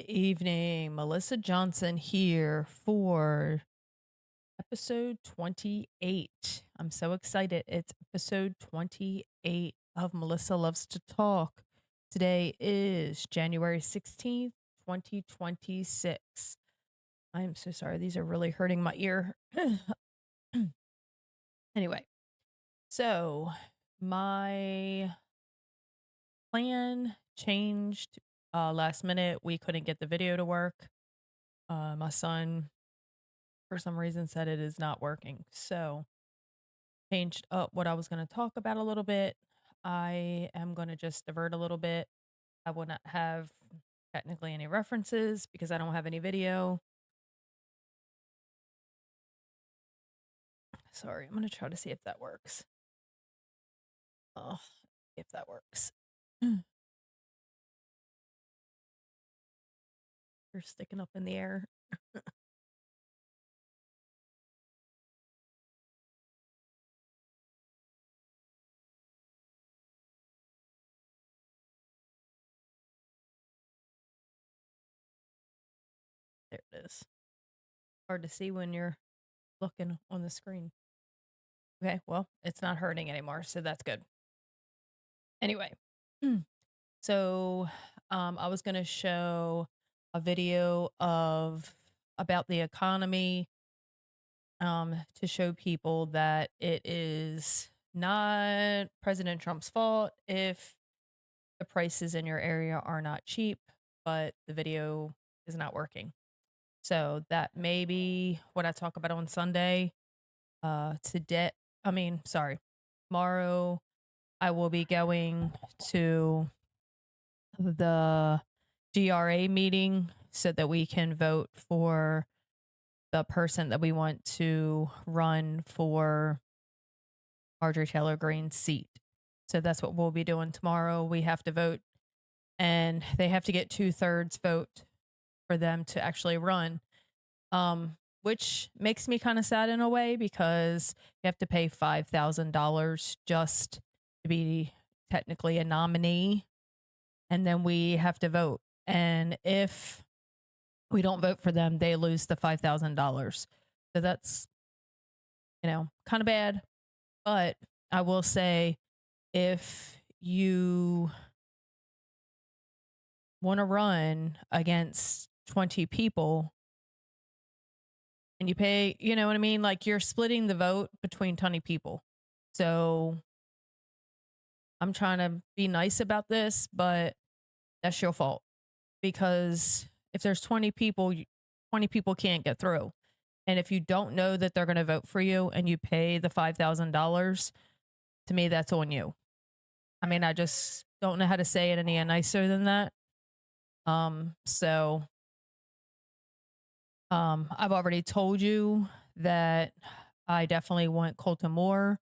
evening. Melissa Johnson here for episode 28. I'm so excited. It's episode 28 of Melissa Loves to Talk. Today is January 16th, 2026. I am so sorry. These are really hurting my ear. Anyway, so my plan changed last minute. We couldn't get the video to work. My son for some reason said it is not working. So changed up what I was going to talk about a little bit. I am going to just divert a little bit. I will not have technically any references because I don't have any video. Sorry, I'm going to try to see if that works. Oh, if that works. You're sticking up in the air. There it is. Hard to see when you're looking on the screen. Okay, well, it's not hurting anymore, so that's good. Anyway, so I was going to show a video of about the economy to show people that it is not President Trump's fault if the prices in your area are not cheap, but the video is not working. So that may be what I talk about on Sunday. Today, tomorrow I will be going to the GRA meeting so that we can vote for the person that we want to run for Marjorie Taylor Greene's seat. So that's what we'll be doing tomorrow. We have to vote, and they have to get 2/3 vote for them to actually run, which makes me kind of sad in a way because you have to pay $5,000 just to be technically a nominee, and then we have to vote. And if we don't vote for them, they lose the $5,000. So that's, kind of bad. But I will say if you want to run against 20 people and you pay, you know what I mean? Like you're splitting the vote between 20 people. So I'm trying to be nice about this, but that's your fault because if there's 20 people, 20 people can't get through. And if you don't know that they're going to vote for you and you pay the $5,000, to me, that's on you. I mean, I just don't know how to say it any nicer than that. So I've already told you that I definitely want Colton Moore.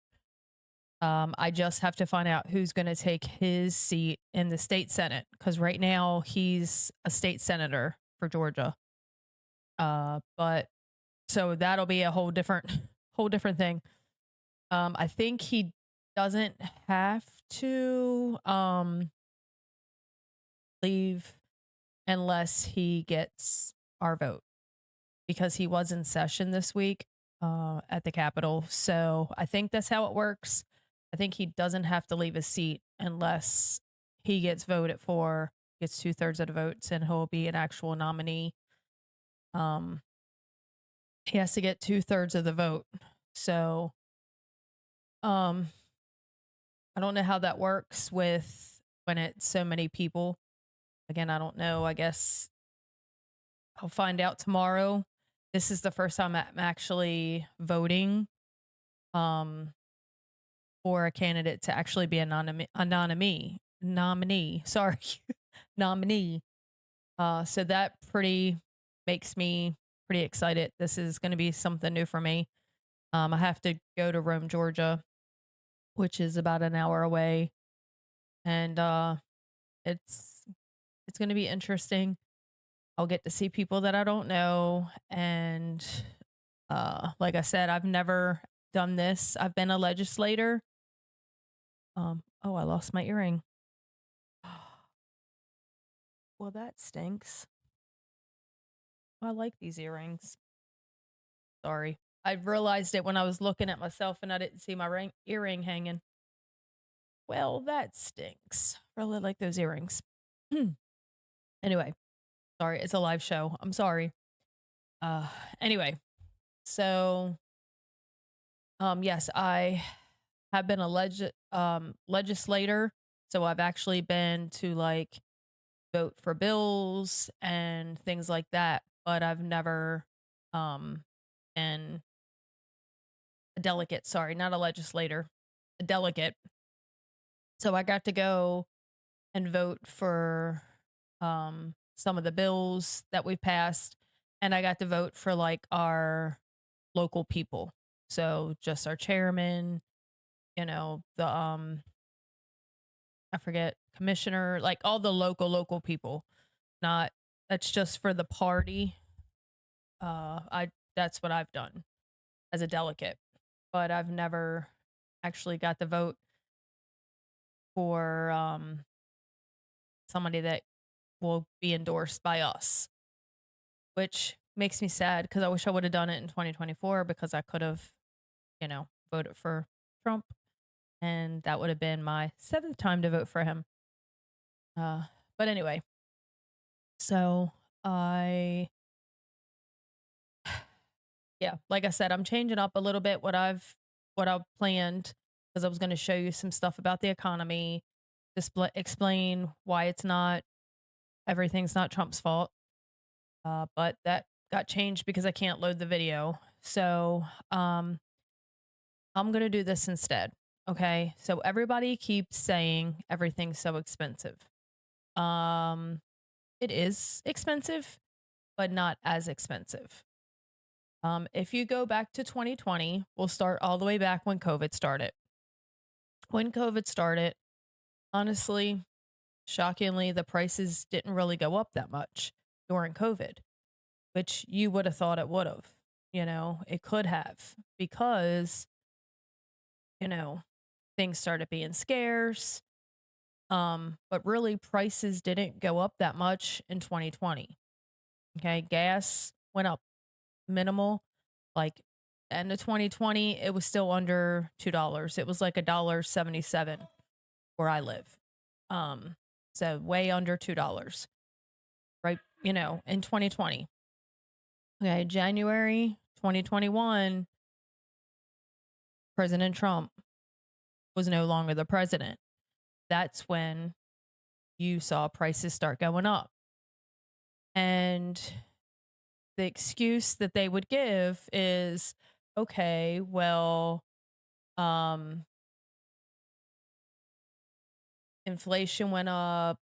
I just have to find out who's going to take his seat in the state Senate because right now he's a state senator for Georgia. But so that'll be a whole different whole different thing. I think he doesn't have to leave unless he gets our vote because he was in session this week at the Capitol. So I think that's how it works. I think he doesn't have to leave his seat unless he gets voted for, gets 2/3 of the votes, and he'll be an actual nominee. He has to get 2/3 of the vote. So I don't know how that works with when it's so many people. Again, I don't know. I guess I'll find out tomorrow. This is the first time I'm actually voting for a candidate to actually be a nominee. Sorry, nominee. So that pretty makes me pretty excited. This is going to be something new for me. I have to go to Rome, Georgia, which is about an hour away, and it's it's going to be interesting. I'll get to see people that I don't know, and like I said, I've never done this. I've been a legislator. Oh, I lost my earring. Well, that stinks. I like these earrings. Sorry. I realized it when I was looking at myself and I didn't see my earring hanging. Well, that stinks. Really like those earrings. Anyway, sorry, it's a live show. I'm sorry. Uh anyway, so yes, I have been a legislator, so I've actually been to like vote for bills and things like that, but I've never um been a delegate, sorry, not a legislator, a delegate. So I got to go and vote for some of the bills that we passed, and I got to vote for like our local people. So just our chairman, the I forget, commissioner, like all the local people. Not That's just for the party. I That's what I've done as a delegate, but I've never actually got the vote for somebody that will be endorsed by us, which makes me sad because I wish I would have done it in 2024 because I could have, voted for Trump, and that would have been my seventh time to vote for him. But anyway, so I, yeah, like I said, I'm changing up a little bit what I've planned because I was going to show you some stuff about the economy, explain why everything's not Trump's fault. But that got changed because I can't load the video. So, I'm going to do this instead. Okay. So everybody keeps saying everything's so expensive. Um, it is expensive, but not as expensive. If you go back to 2020, we'll start all the way back when COVID started. When COVID started, honestly, shockingly, the prices didn't really go up that much during COVID, which you would have thought it would have. It could have because, you know, things started being scarce. But really prices didn't go up that much in 2020. Okay. Gas went up minimal. Like end of 2020, it was still under $2. It was like $1.77 where I live. So way under $2, right? In 2020. Okay, January 2021, President Trump was no longer the president. That's when you saw prices start going up. And the excuse that they would give is, okay, well, um, inflation went up,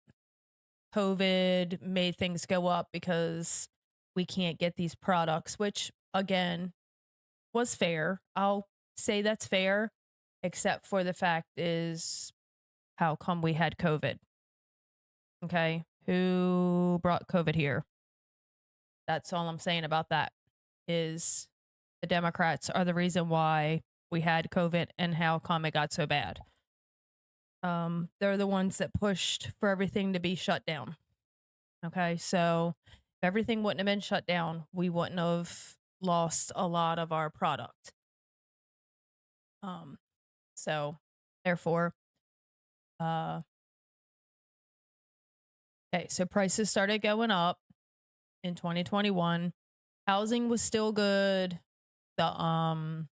COVID made things go up because we can't get these products, which again was fair. I'll say that's fair, except for the fact is how come we had COVID? Okay. Who brought COVID here? That's all I'm saying about that is the Democrats are the reason why we had COVID and how come it got so bad. They're the ones that pushed for everything to be shut down. Okay. So if everything wouldn't have been shut down, we wouldn't have lost a lot of our product. So therefore, okay, so prices started going up in 2021. Housing was still good. The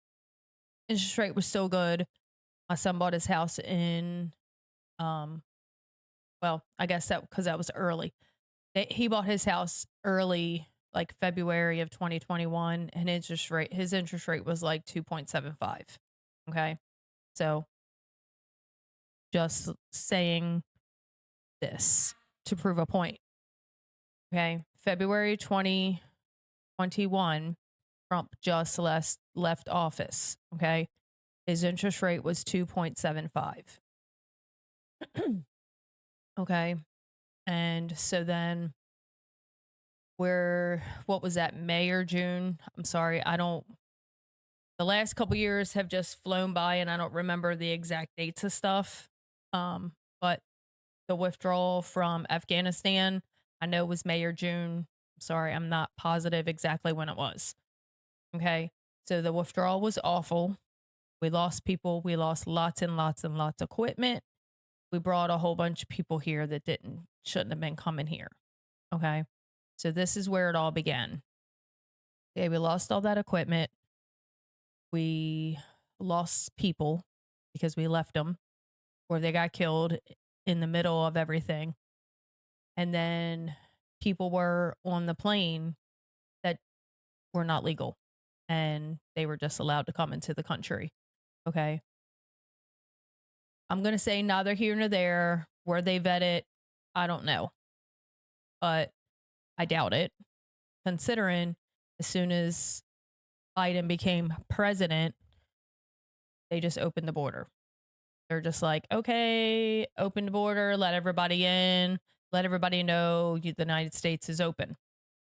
interest rate was still good. My son bought his house in well, I guess that because that was early. He bought his house early, like February of 2021, and his interest rate was like 2.75. Okay. So just saying this to prove a point. Okay. February 2021, Trump just left office. Okay. His interest rate was 2.75. Okay. And so then what was that, May or June? I'm sorry. The last couple years have just flown by and I don't remember the exact dates of stuff. But the withdrawal from Afghanistan, I know was May or June. Sorry, I'm not positive exactly when it was. Okay. So the withdrawal was awful. We lost people. We lost lots and lots and lots of equipment. We brought a whole bunch of people here that shouldn't have been coming here. Okay. So this is where it all began. Okay. We lost all that equipment. We lost people because we left them or they got killed in the middle of everything. And then people were on the plane that were not legal and they were just allowed to come into the country. Okay. I'm going to say neither here nor there. Were they vetted? I don't know. But I doubt it, considering as soon as Biden became president, they just opened the border. They're just like, okay, open the border, let everybody in, let everybody know the United States is open.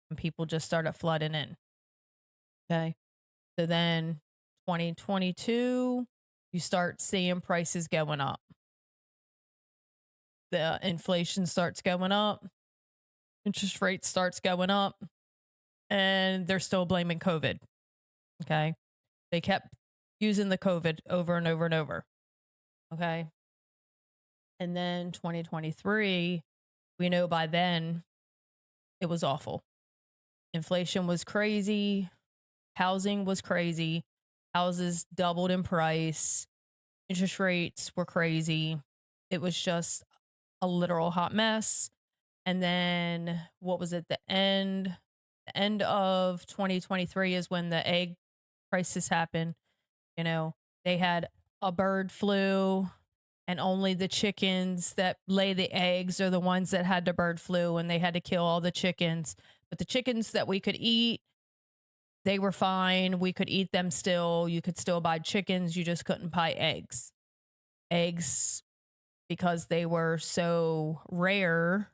And people just started flooding in. Okay. So then 2022, you start seeing prices going up. The inflation starts going up, interest rate starts going up, and they're still blaming COVID. Okay. They kept using the COVID over and over and over. Okay. And then 2023, we know by then it was awful. Inflation was crazy. Housing was crazy. Houses doubled in price. Interest rates were crazy. It was just a literal hot mess. And then what was it? The end of 2023 is when the egg crisis happened. You know, they had a bird flu and only the chickens that lay the eggs are the ones that had the bird flu and they had to kill all the chickens. But the chickens that we could eat, they were fine. We could eat them still. You could still buy chickens. You just couldn't buy eggs. Eggs, because they were so rare,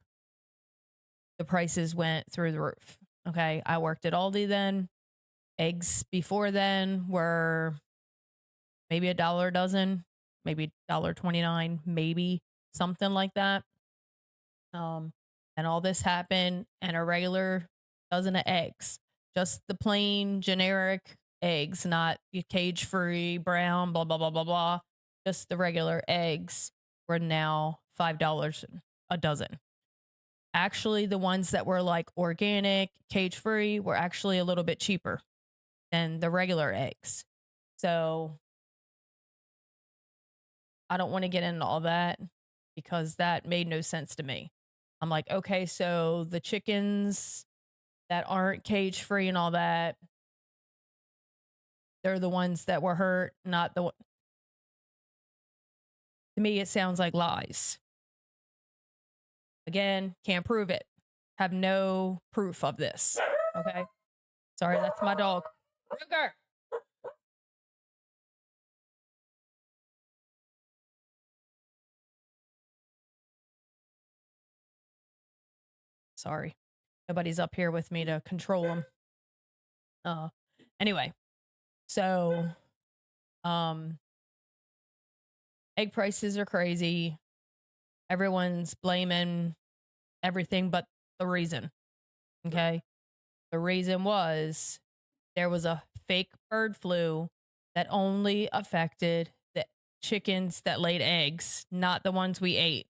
the prices went through the roof. Okay. I worked at Aldi then. Eggs before then were maybe $1 a dozen, maybe $1.29, maybe something like that. And all this happened, and a regular dozen of eggs, just the plain generic eggs, not your cage free, brown, blah, blah, blah, blah, blah. Just the regular eggs were now $5 a dozen. Actually, the ones that were like organic, cage free were actually a little bit cheaper than the regular eggs. So I don't want to get into all that because that made no sense to me. I'm like, okay, so the chickens that aren't cage free and all that, they're the ones that were hurt, not the. To me, it sounds like lies. Again, can't prove it. Have no proof of this. Okay. Sorry, that's my dog. Ruger. Sorry. Nobody's up here with me to control them. Anyway, so egg prices are crazy. Everyone's blaming everything but the reason. Okay. The reason was there was a fake bird flu that only affected the chickens that laid eggs, not the ones we ate.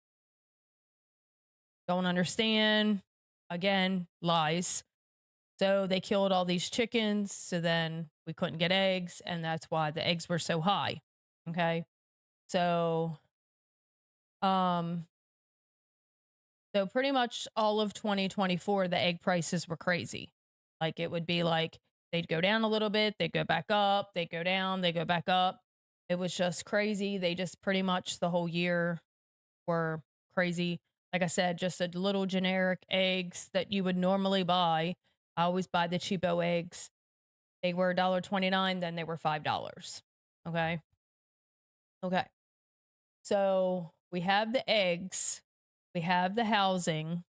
Don't understand. Again, lies. So they killed all these chickens. So then we couldn't get eggs. And that's why the eggs were so high. Okay. So, so pretty much all of 2024, the egg prices were crazy. Like it would be like they'd go down a little bit, they'd go back up, they go down, they go back up. It was just crazy. They just pretty much the whole year were crazy. Like I said, just a little generic eggs that you would normally buy. I always buy the cheapo eggs. They were $1.29, then they were $5. Okay. Okay. So we have the eggs, we have the housing,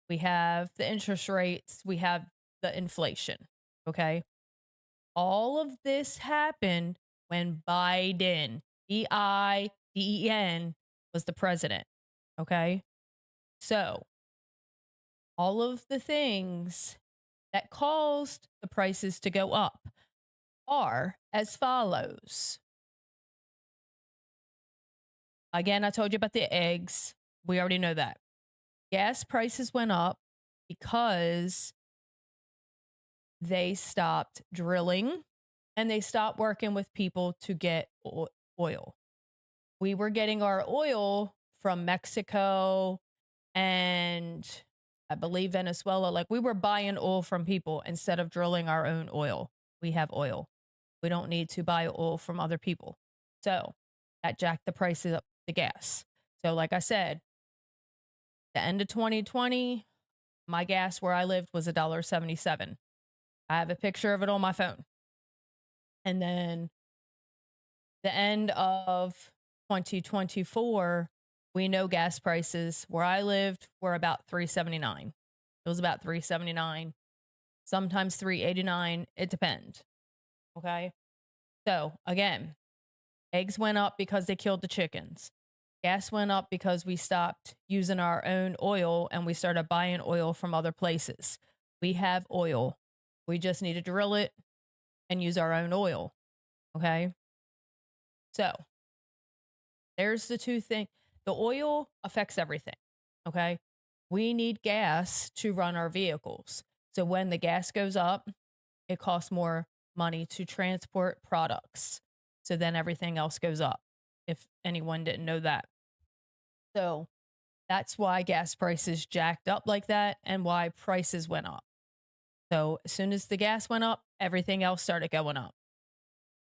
we have the interest rates, we have the inflation. Okay. All of this happened when Biden, Biden, was the president. Okay. So all of the things that caused the prices to go up are as follows. Again, I told you about the eggs. We already know that. Gas prices went up because they stopped drilling and they stopped working with people to get oil. We were getting our oil from Mexico and I believe Venezuela. Like we were buying oil from people instead of drilling our own oil. We have oil. We don't need to buy oil from other people. So that jacked the prices up the gas. So like I said, the end of 2020, my gas where I lived was $1.77. I have a picture of it on my phone. And then the end of 2024, we know gas prices where I lived were about $3.79. It was about $3.79, sometimes $3.89. It depends. Okay. So again, eggs went up because they killed the chickens. Gas went up because we stopped using our own oil and we started buying oil from other places. We have oil. We just need to drill it and use our own oil. Okay. So there's the two things. The oil affects everything. Okay. We need gas to run our vehicles. So when the gas goes up, it costs more money to transport products. So then everything else goes up, if anyone didn't know that. So that's why gas prices jacked up like that and why prices went up. So as soon as the gas went up, everything else started going up.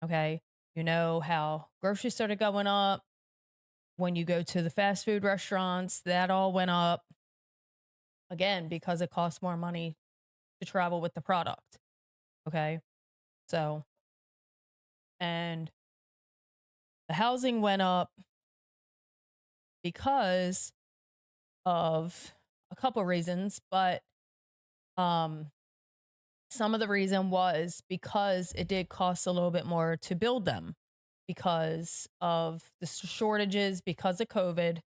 Okay. You know how groceries started going up. When you go to the fast food restaurants, that all went up. Again, because it costs more money to travel with the product. Okay. So, and the housing went up because of a couple reasons, but some of the reason was because it did cost a little bit more to build them because of the shortages, because of COVID.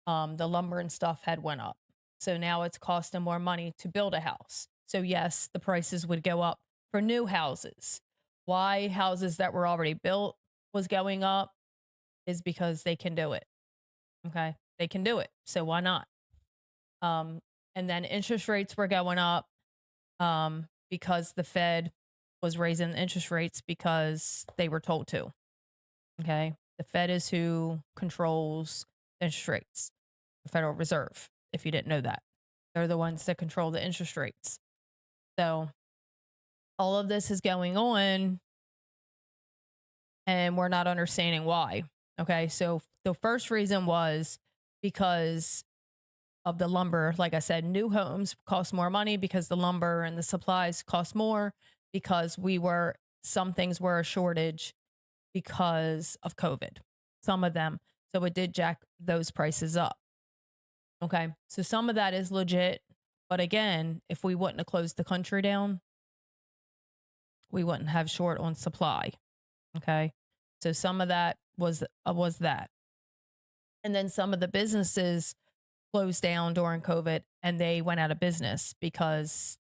The lumber and stuff had went up. So now it's costing more money to build a house. So yes, the prices would go up for new houses. Why houses that were already built was going up is because they can do it. Okay. They can do it. So why not? And then interest rates were going up because the Fed was raising the interest rates because they were told to. Okay. The Fed is who controls interest rates, the Federal Reserve, if you didn't know that. They're the ones that control the interest rates. So all of this is going on and we're not understanding why. Okay. So the first reason was because of the lumber. Like I said, new homes cost more money because the lumber and the supplies cost more because some things were a shortage because of COVID, some of them. So it did jack those prices up. Okay. So some of that is legit. But again, if we wouldn't have closed the country down, we wouldn't have short on supply. Okay. So some of that was that. And then some of the businesses closed down during COVID and they went out of business because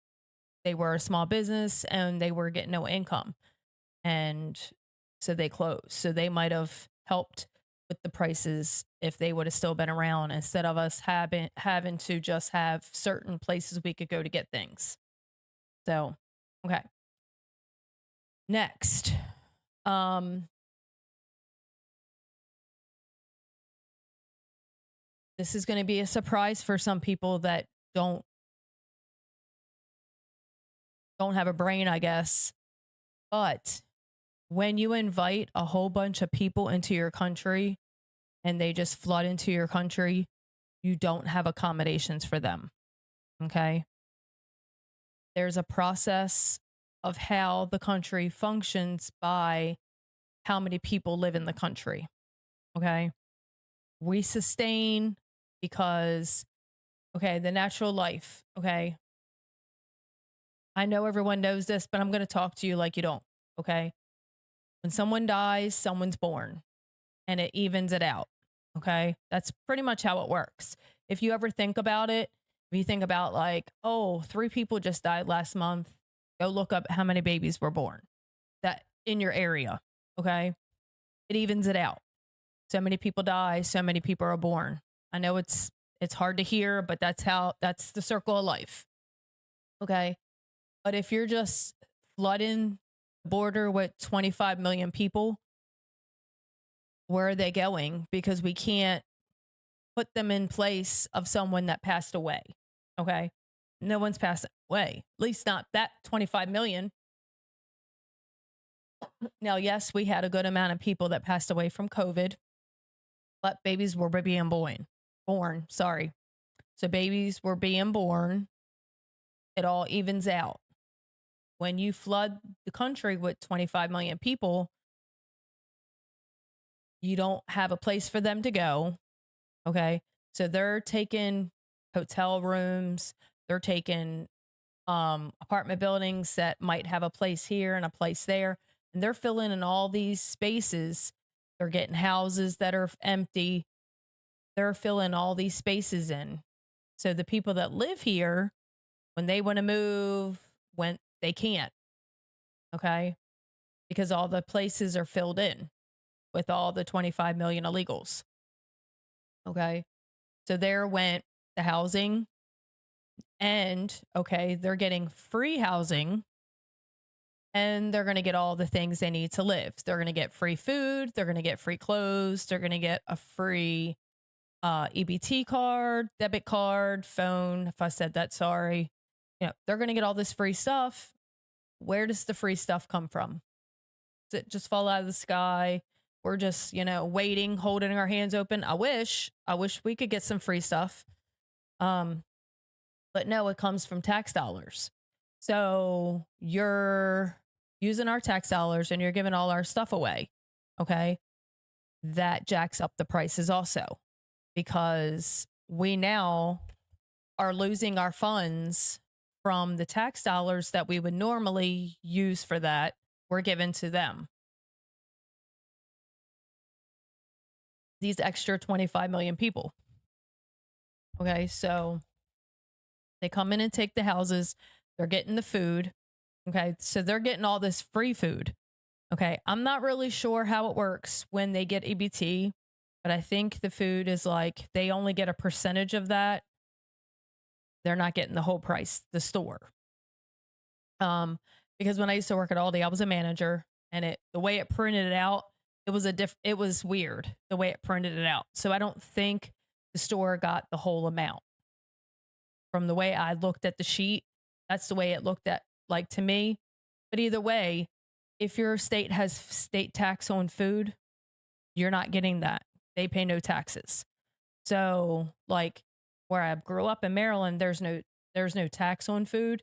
they were a small business and they were getting no income. And so they closed. So they might have helped with the prices if they would have still been around instead of us having to just have certain places we could go to get things. So, okay. Next. This is going to be a surprise for some people that don't have a brain, I guess. But when you invite a whole bunch of people into your country and they just flood into your country, you don't have accommodations for them. Okay. There's a process of how the country functions by how many people live in the country. Okay. We sustain because, okay, the natural life. Okay. I know everyone knows this, but I'm going to talk to you like you don't. Okay. When someone dies, someone's born and it evens it out. Okay. That's pretty much how it works. If you ever think about it, If you think about like, oh, 3 people just died last month, go look up how many babies were born that in your area. Okay. It evens it out. So many people die, so many people are born. I know it's hard to hear, but that's the circle of life. Okay. But if you're just flooding the border with 25 million people, where are they going? Because we can't put them in place of someone that passed away. Okay. No one's passed away, at least not that 25 million. Now, yes, we had a good amount of people that passed away from COVID, but babies were being born. Sorry. So babies were being born. It all evens out. When you flood the country with 25 million people, you don't have a place for them to go. Okay. So they're taking hotel rooms, they're taking apartment buildings that might have a place here and a place there, and they're filling in all these spaces. They're getting houses that are empty. They're filling all these spaces in. So the people that live here, when they want to move, when they can't, okay? Because all the places are filled in with all the 25 million illegals. Okay. So there went the housing, and okay, they're getting free housing, and they're going to get all the things they need to live. They're going to get free food, they're going to get free clothes, they're going to get a free EBT card, debit card, phone. If I said that, sorry. They're going to get all this free stuff. Where does the free stuff come from? Does it just fall out of the sky? We're just, waiting, holding our hands open. I wish we could get some free stuff. But no, it comes from tax dollars. So you're using our tax dollars and you're giving all our stuff away. Okay. That jacks up the prices also, because we now are losing our funds from the tax dollars that we would normally use for that. We're given to them. These extra 25 million people. Okay. So they come in and take the houses. They're getting the food. Okay. So they're getting all this free food. Okay. I'm not really sure how it works when they get EBT, but I think the food is like they only get a percentage of that. They're not getting the whole price, the store. Because when I used to work at Aldi, I was a manager, and the way it printed it out, it was weird the way it printed it out. So I don't think the store got the whole amount. From the way I looked at the sheet, that's the way it looked at like to me. But either way, if your state has state tax on food, you're not getting that. They pay no taxes. So like where I grew up in Maryland, there's no tax on food,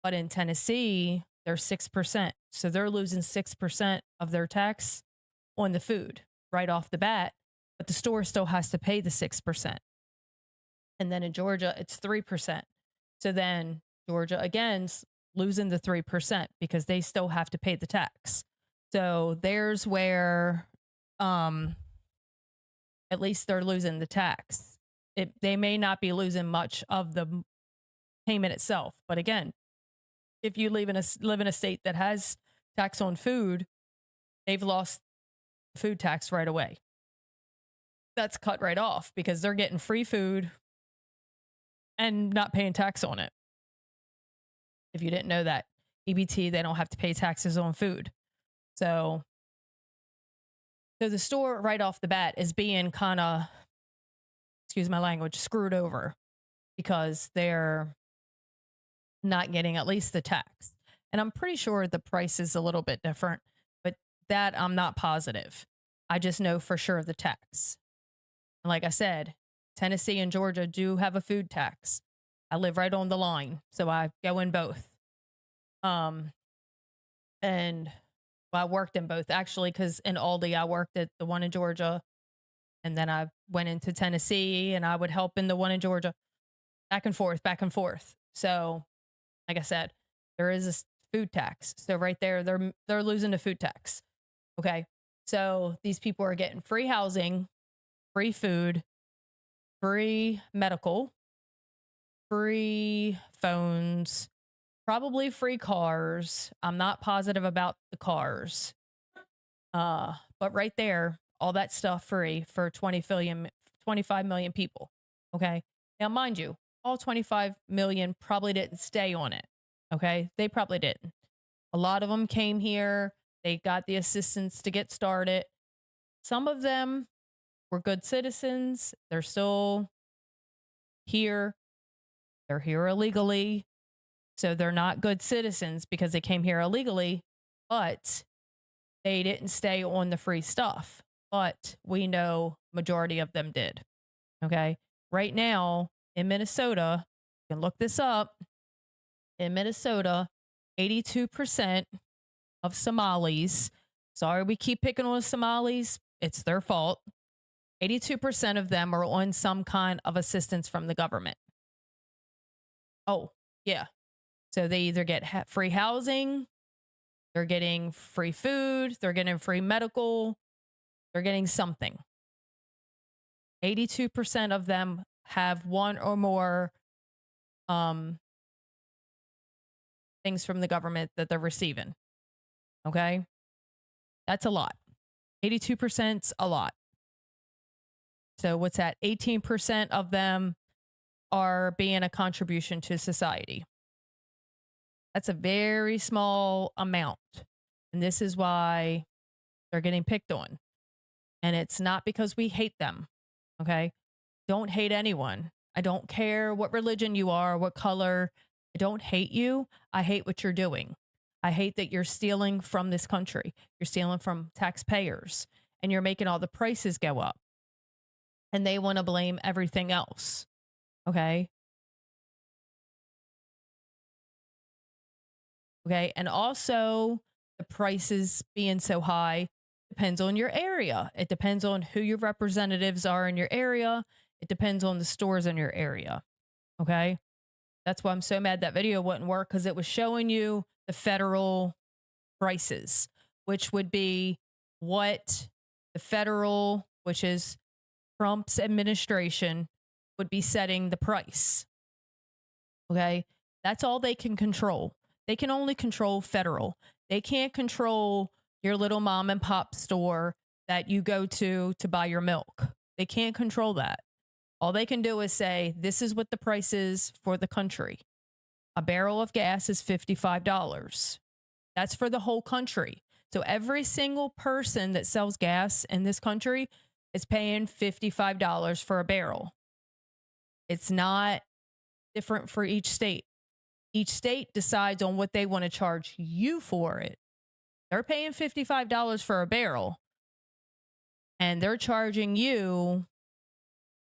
but in Tennessee, there's 6%. So they're losing 6% of their tax on the food right off the bat, but the store still has to pay the 6%. And then in Georgia, it's 3%. So then Georgia again's losing the 3% because they still have to pay the tax. So there's where at least they're losing the tax. They may not be losing much of the payment itself, but again, if you live in a state that has tax on food, they've lost food tax right away. That's cut right off because they're getting free food and not paying tax on it. If you didn't know that, EBT, they don't have to pay taxes on food. So the store right off the bat is being kind of, excuse my language, screwed over because they're not getting at least the tax. And I'm pretty sure the price is a little bit different, but that I'm not positive. I just know for sure the tax. And like I said, Tennessee and Georgia do have a food tax. I live right on the line, so I go in both. And I worked in both actually, because in Aldi I worked at the one in Georgia, and then I went into Tennessee and I would help in the one in Georgia, back and forth, back and forth. So, like I said, there is a food tax. So right there, they're losing the food tax. Okay, so these people are getting free housing, free food, free medical, free phones, probably free cars. I'm not positive about the cars. But right there, all that stuff free for 25 million people. Okay. Now, mind you, all 25 million probably didn't stay on it. Okay. They probably didn't. A lot of them came here. They got the assistance to get started. Some of them were good citizens. They're still here. They're here illegally. So they're not good citizens because they came here illegally, but they didn't stay on the free stuff. But we know majority of them did. Okay. Right now in Minnesota, you can look this up. In Minnesota, 82% of Somalis, sorry, we keep picking on Somalis. It's their fault. 82% of them are on some kind of assistance from the government. Oh, yeah. So they either get free housing, they're getting free food, they're getting free medical, they're getting something. 82% of them have one or more things from the government that they're receiving. Okay? That's a lot. 82%'s a lot. So what's that? 18% of them are being a contribution to society. That's a very small amount. And this is why they're getting picked on. And it's not because we hate them. Okay? Don't hate anyone. I don't care what religion you are, what color. I don't hate you. I hate what you're doing. I hate that you're stealing from this country. You're stealing from taxpayers and you're making all the prices go up. And they want to blame everything else. Okay? Okay. And also, the prices being so high depends on your area. It depends on who your representatives are in your area. It depends on the stores in your area. Okay. That's why I'm so mad that video wouldn't work, because it was showing you the federal prices, which would be what the federal, which is Trump's administration, would be setting the price. Okay. That's all they can control. They can only control federal. They can't control your little mom and pop store that you go to buy your milk. They can't control that. All they can do is say, this is what the price is for the country. A barrel of gas is $55. That's for the whole country. So every single person that sells gas in this country is paying $55 for a barrel. It's not different for each state. Each state decides on what they want to charge you for it. They're paying $55 for a barrel, and they're charging you,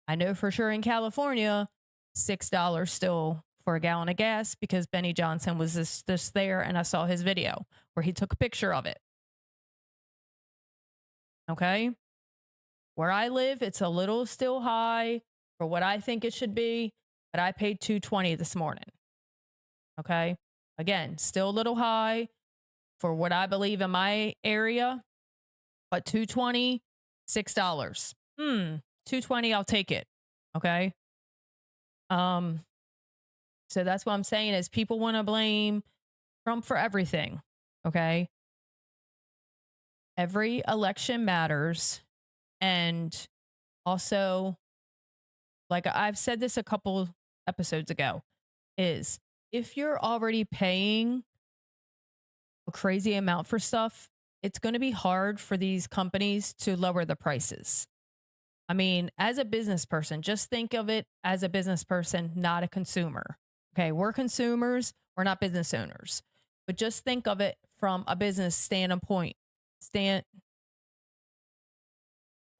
I know for sure in California, $6 still for a gallon of gas, because Benny Johnson was just there, and I saw his video where he took a picture of it. Okay? Where I live, it's a little still high for what I think it should be, but I paid $2.20 this morning. Okay? Again, still a little high for what I believe in my area, but $2.20, $6. $2.20, I'll take it. Okay? So that's what I'm saying is people want to blame Trump for everything. Okay? Every election matters. And also, like I've said this a couple episodes ago, is if you're already paying a crazy amount for stuff, it's going to be hard for these companies to lower the prices. I mean, as a business person, just think of it as a business person, not a consumer. Okay, we're consumers, we're not business owners. But just think of it from a business standpoint.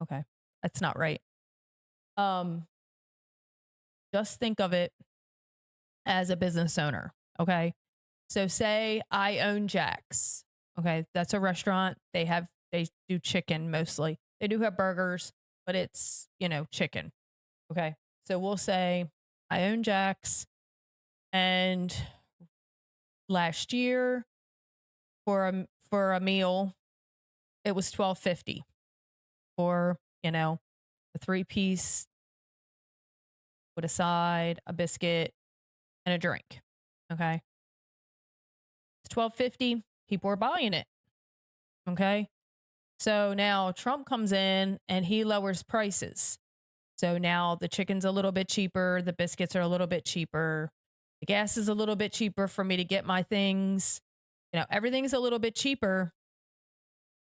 Okay, that's not right. Just think of it as a business owner. Okay. So say I own Jack's. Okay. That's a restaurant. They do chicken mostly. They do have burgers, but it's, chicken. Okay. So we'll say I own Jack's, and last year for a meal, it was $12.50 for, a 3-piece with a side, a biscuit, and a drink. Okay. It's $12.50. People are buying it. Okay. So now Trump comes in and he lowers prices. So now the chicken's a little bit cheaper, the biscuits are a little bit cheaper, the gas is a little bit cheaper for me to get my things. Everything's a little bit cheaper.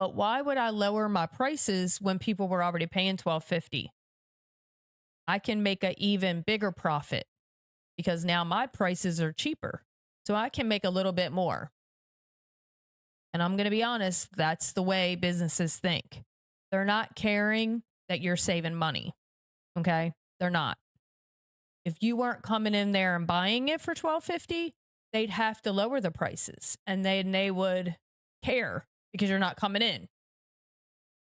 But why would I lower my prices when people were already paying $12.50? I can make an even bigger profit because now my prices are cheaper. So I can make a little bit more. And I'm going to be honest, that's the way businesses think. They're not caring that you're saving money. Okay? They're not. If you weren't coming in there and buying it for $12.50, they'd have to lower the prices and they would care because you're not coming in.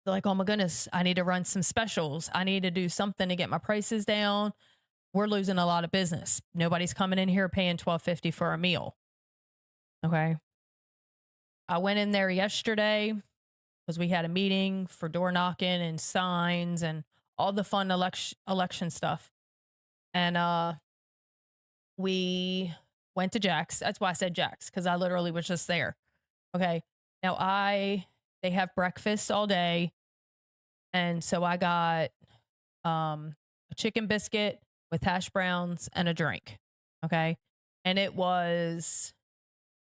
They're like, oh my goodness, I need to run some specials. I need to do something to get my prices down. We're losing a lot of business. Nobody's coming in here paying $12.50 for a meal. Okay. I went in there yesterday because we had a meeting for door knocking and signs and all the fun election stuff. And we went to Jack's. That's why I said Jack's, because I literally was just there. Okay. Now they have breakfast all day. And so I got a chicken biscuit with hash browns and a drink. Okay. And it was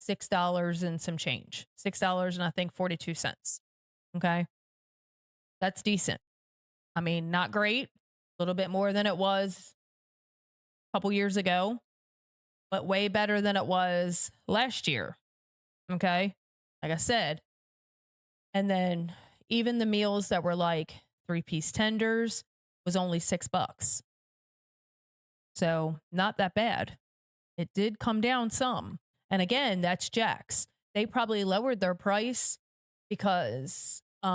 $6 and some change. $6 and I think 42 cents. Okay. That's decent. I mean, not great. A little bit more than it was a couple years ago, but way better than it was last year. Okay. Like I said. And then even the meals that were like 3-piece tenders was only $6. So not that bad. It did come down some. And again, that's Jack's. They probably lowered their price because they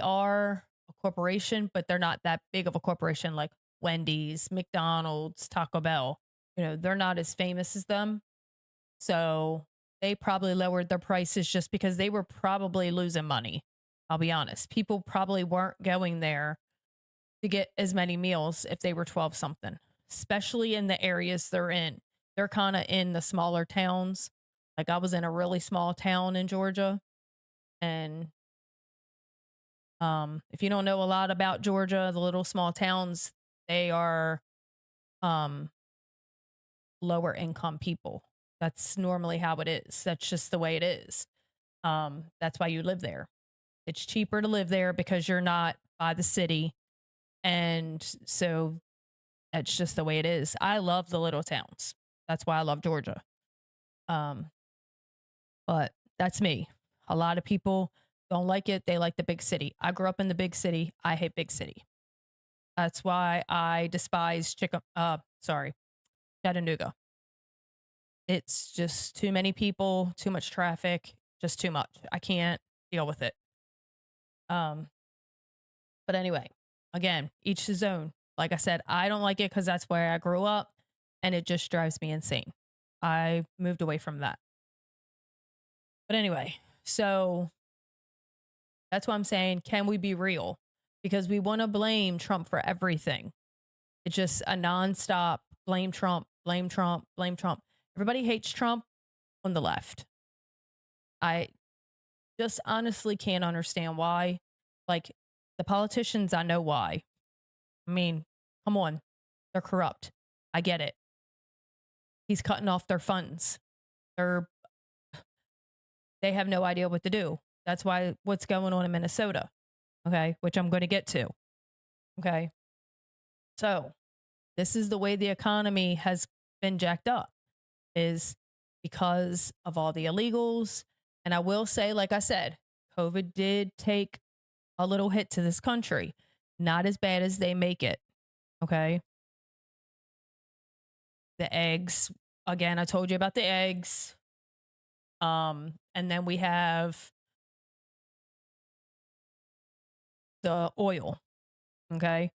are a corporation, but they're not that big of a corporation like Wendy's, McDonald's, Taco Bell. They're not as famous as them. So they probably lowered their prices just because they were probably losing money. I'll be honest. People probably weren't going there to get as many meals if they were 12 something, especially in the areas they're in. They're kind of in the smaller towns. Like I was in a really small town in Georgia. And if you don't know a lot about Georgia, the little small towns, they are lower income people. That's normally how it is. That's just the way it is. That's why you live there. It's cheaper to live there because you're not by the city. And so that's just the way it is. I love the little towns. That's why I love Georgia. But that's me. A lot of people don't like it. They like the big city. I grew up in the big city. I hate big city. That's why I despise Chattanooga. It's just too many people, too much traffic, just too much. I can't deal with it. But anyway, again, each his own. Like I said, I don't like it because that's where I grew up and it just drives me insane. I moved away from that. But anyway, so that's why I'm saying, can we be real? Because we want to blame Trump for everything. It's just a nonstop blame Trump, blame Trump, blame Trump. Everybody hates Trump on the left. I just honestly can't understand why. Like the politicians, I know why. I mean, come on. They're corrupt. I get it. He's cutting off their funds. They have no idea what to do. That's why what's going on in Minnesota. Okay. Which I'm going to get to. Okay. So this is the way the economy has been jacked up, is because of all the illegals. And I will say, like I said, COVID did take a little hit to this country. Not as bad as they make it. Okay. The eggs, again, I told you about the eggs. And then we have the oil. Okay.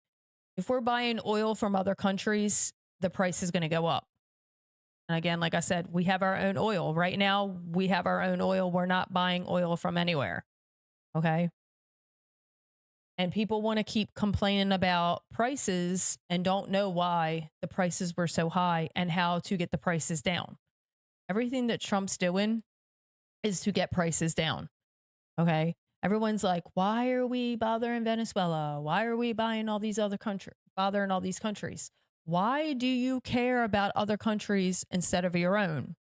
If we're buying oil from other countries, the price is going to go up. And again, like I said, we have our own oil. Right now, we have our own oil. We're not buying oil from anywhere. Okay. And people want to keep complaining about prices and don't know why the prices were so high and how to get the prices down. Everything that Trump's doing is to get prices down. Okay. Everyone's like, why are we bothering Venezuela? Why are we buying all these other countries, bothering all these countries? Why do you care about other countries instead of your own?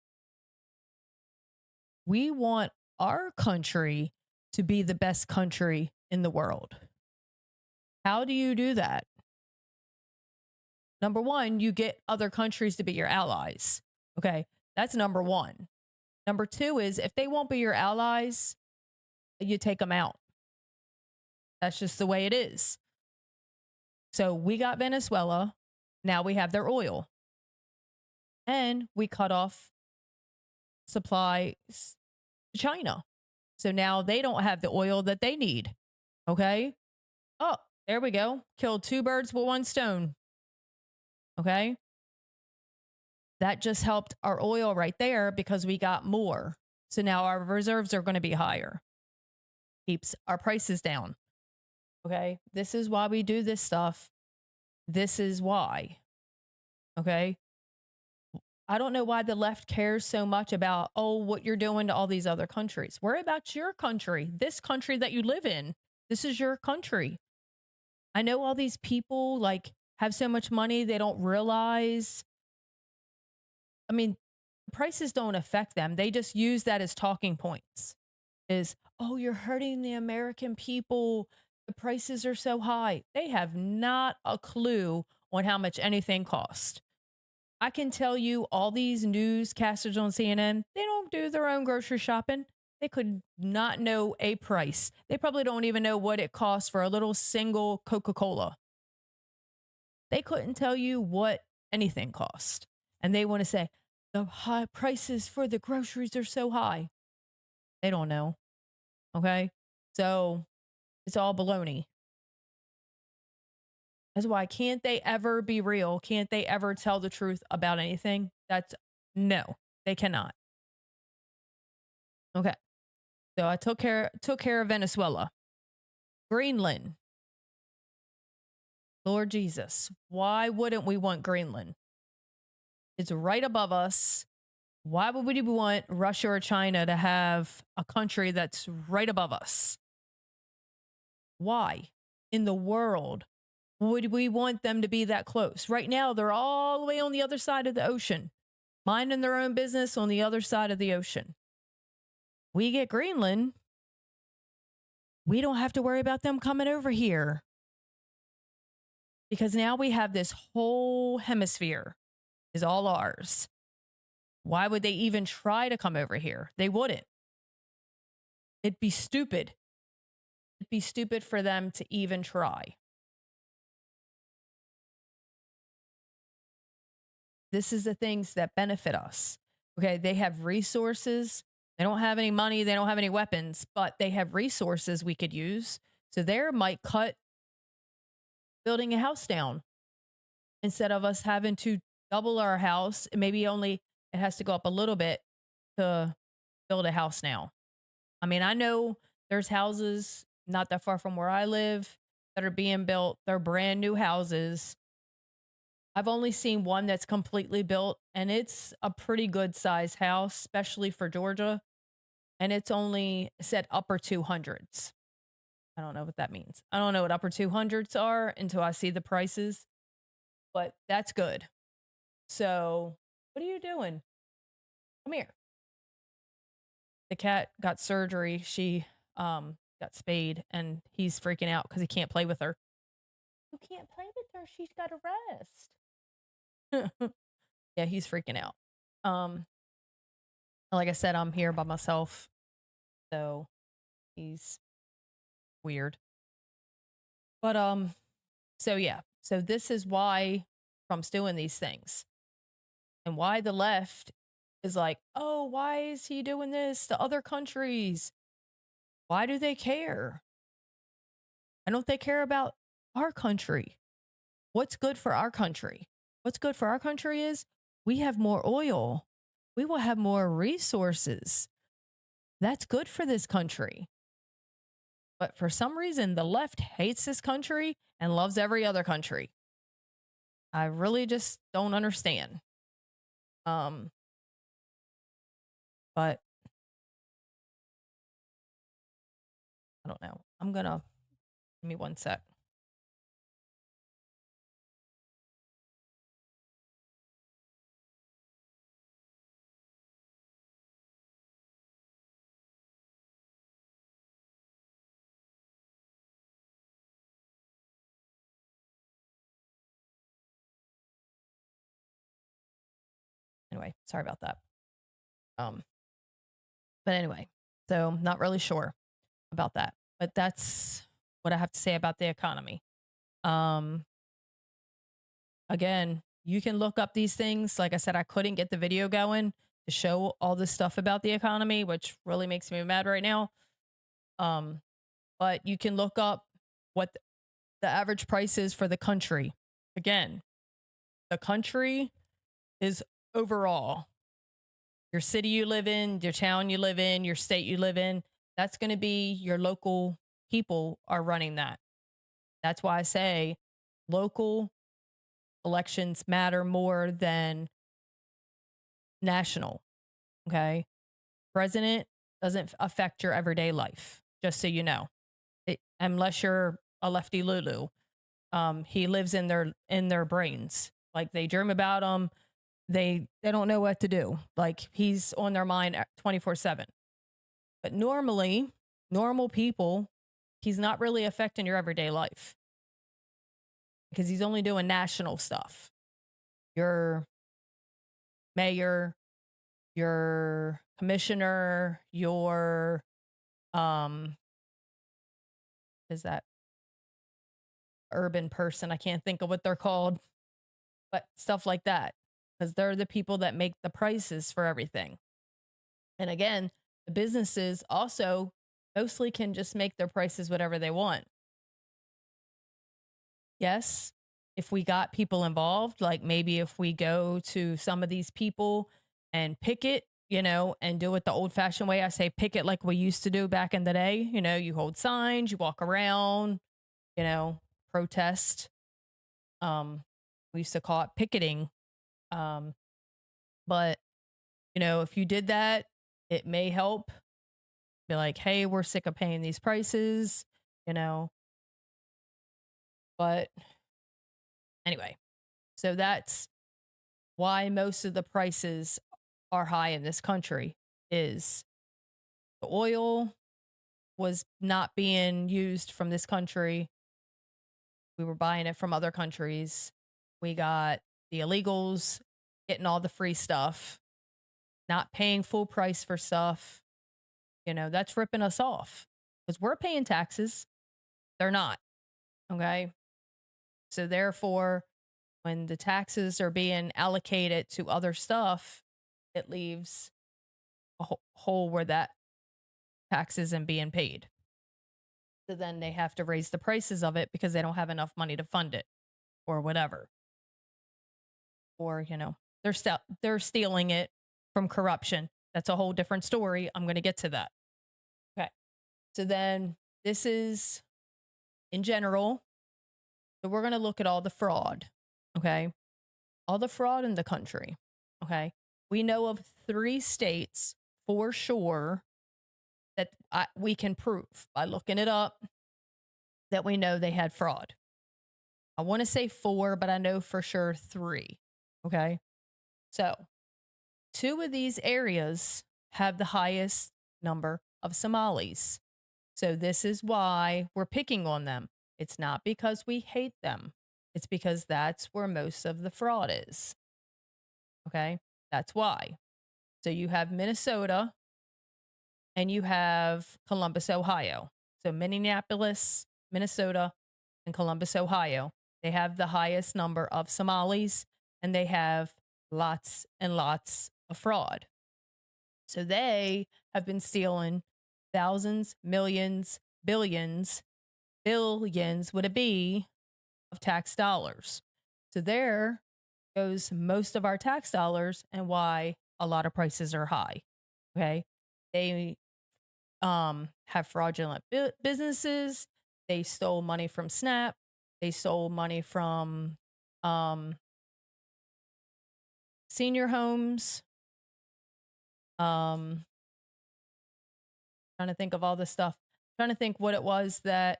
We want our country to be the best country in the world. How do you do that? Number one, you get other countries to be your allies. Okay. That's number one. Number two is if they won't be your allies, you take them out. That's just the way it is. So we got Venezuela. Now we have their oil. And we cut off supplies to China. So now they don't have the oil that they need. Okay. Oh, there we go. Killed two birds with one stone. Okay. That just helped our oil right there because we got more. So now our reserves are going to be higher. Keeps our prices down. Okay. This is why we do this stuff. This is why. Okay. I don't know why the left cares so much about, oh, what you're doing to all these other countries. Worry about your country, this country that you live in. This is your country. I know all these people like have so much money, they don't realize. I mean, prices don't affect them. They just use that as talking points. Is, oh, you're hurting the American people. The prices are so high. They have not a clue on how much anything costs. I can tell you all these newscasters on CNN, they don't do their own grocery shopping. They could not know a price. They probably don't even know what it costs for a little single Coca-Cola. They couldn't tell you what anything cost. And they want to say, the high prices for the groceries are so high. They don't know. Okay? So it's all baloney. That's why can't they ever be real? Can't they ever tell the truth about anything? That's no, they cannot. Okay. So I took care of Venezuela. Greenland. Lord Jesus, why wouldn't we want Greenland? It's right above us. Why would we want Russia or China to have a country that's right above us? Why in the world would we want them to be that close? Right now, they're all the way on the other side of the ocean, minding their own business on the other side of the ocean. We get Greenland. We don't have to worry about them coming over here. Because now we have this whole hemisphere is all ours. Why would they even try to come over here? They wouldn't. It'd be stupid. It'd be stupid for them to even try. This is the things that benefit us. Okay, they have resources. They don't have any money. They don't have any weapons, but they have resources we could use. So there might cut building a house down instead of us having to double our house. Maybe only it has to go up a little bit to build a house now. I mean, I know there's houses not that far from where I live that are being built. They're brand new houses. I've only seen one that's completely built, and it's a pretty good size house, especially for Georgia. And it's only said upper 200s. I don't know what that means. I don't know what upper 200s are until I see the prices, but that's good. So, what are you doing? Come here. The cat got surgery. She got spayed, and he's freaking out because he can't play with her. You can't play with her. She's got to rest. Yeah, he's freaking out. Like I said, I'm here by myself, so he's weird. But so yeah, so this is why Trump's doing these things, and why the left is like, oh, why is he doing this to other countries? Why do they care? Why don't they care about our country? What's good for our country? What's good for our country is we have more oil. We will have more resources. That's good for this country. But for some reason, the left hates this country and loves every other country. I really just don't understand. Um, but I don't know. Give me one sec. Anyway, sorry about that. Um, but anyway, so not really sure about that. But that's what I have to say about the economy. Um, Again, you can look up these things. Like I said, I couldn't get the video going to show all this stuff about the economy, which really makes me mad right now. Um, but you can look up what the average price is for the country. Again, the country is overall your city you live in, your town you live in, your state you live in. That's going to be your local people are running that. That's why I say local elections matter more than national. Okay. President doesn't affect your everyday life, just so you know. Unless you're a lefty Lulu. He lives in their brains. Like they dream about him. They don't know what to do. Like he's on their mind 24/7. But normally, normal people, he's not really affecting your everyday life because he's only doing national stuff. Your mayor, your commissioner, your is that urban person? I can't think of what they're called, but stuff like that because they're the people that make the prices for everything. And again, the businesses also mostly can just make their prices whatever they want. Yes, if we got people involved, like maybe if we go to some of these people and picket, and do it the old fashioned way. I say picket like we used to do back in the day. You hold signs, you walk around, protest. We used to call it picketing. Um, but, if you did that, it may help. Be like, hey, we're sick of paying these prices, you know. But anyway, so that's why most of the prices are high in this country is the oil was not being used from this country. We were buying it from other countries. We got the illegals getting all the free stuff, not paying full price for stuff. That's ripping us off because we're paying taxes. They're not. Okay. So therefore, when the taxes are being allocated to other stuff, it leaves a hole where that tax isn't being paid. So then they have to raise the prices of it because they don't have enough money to fund it or whatever. Or, they're stealing it from corruption. That's a whole different story. I'm going to get to that. Okay. So then this is in general. So we're going to look at all the fraud. Okay. All the fraud in the country. Okay. We know of 3 states for sure that we can prove by looking it up that we know they had fraud. I want to say 4, but I know for sure 3. Okay. So 2 of these areas have the highest number of Somalis. So this is why we're picking on them. It's not because we hate them. It's because that's where most of the fraud is. Okay. That's why. So you have Minnesota and you have Columbus, Ohio. So Minneapolis, Minnesota, and Columbus, Ohio. They have the highest number of Somalis and they have lots and lots of fraud. So they have been stealing thousands, millions, billions would it be of tax dollars. So there goes most of our tax dollars and why a lot of prices are high. Okay. They have fraudulent businesses. They stole money from SNAP. They stole money from senior homes. Trying to think of all this stuff. Trying to think what it was that,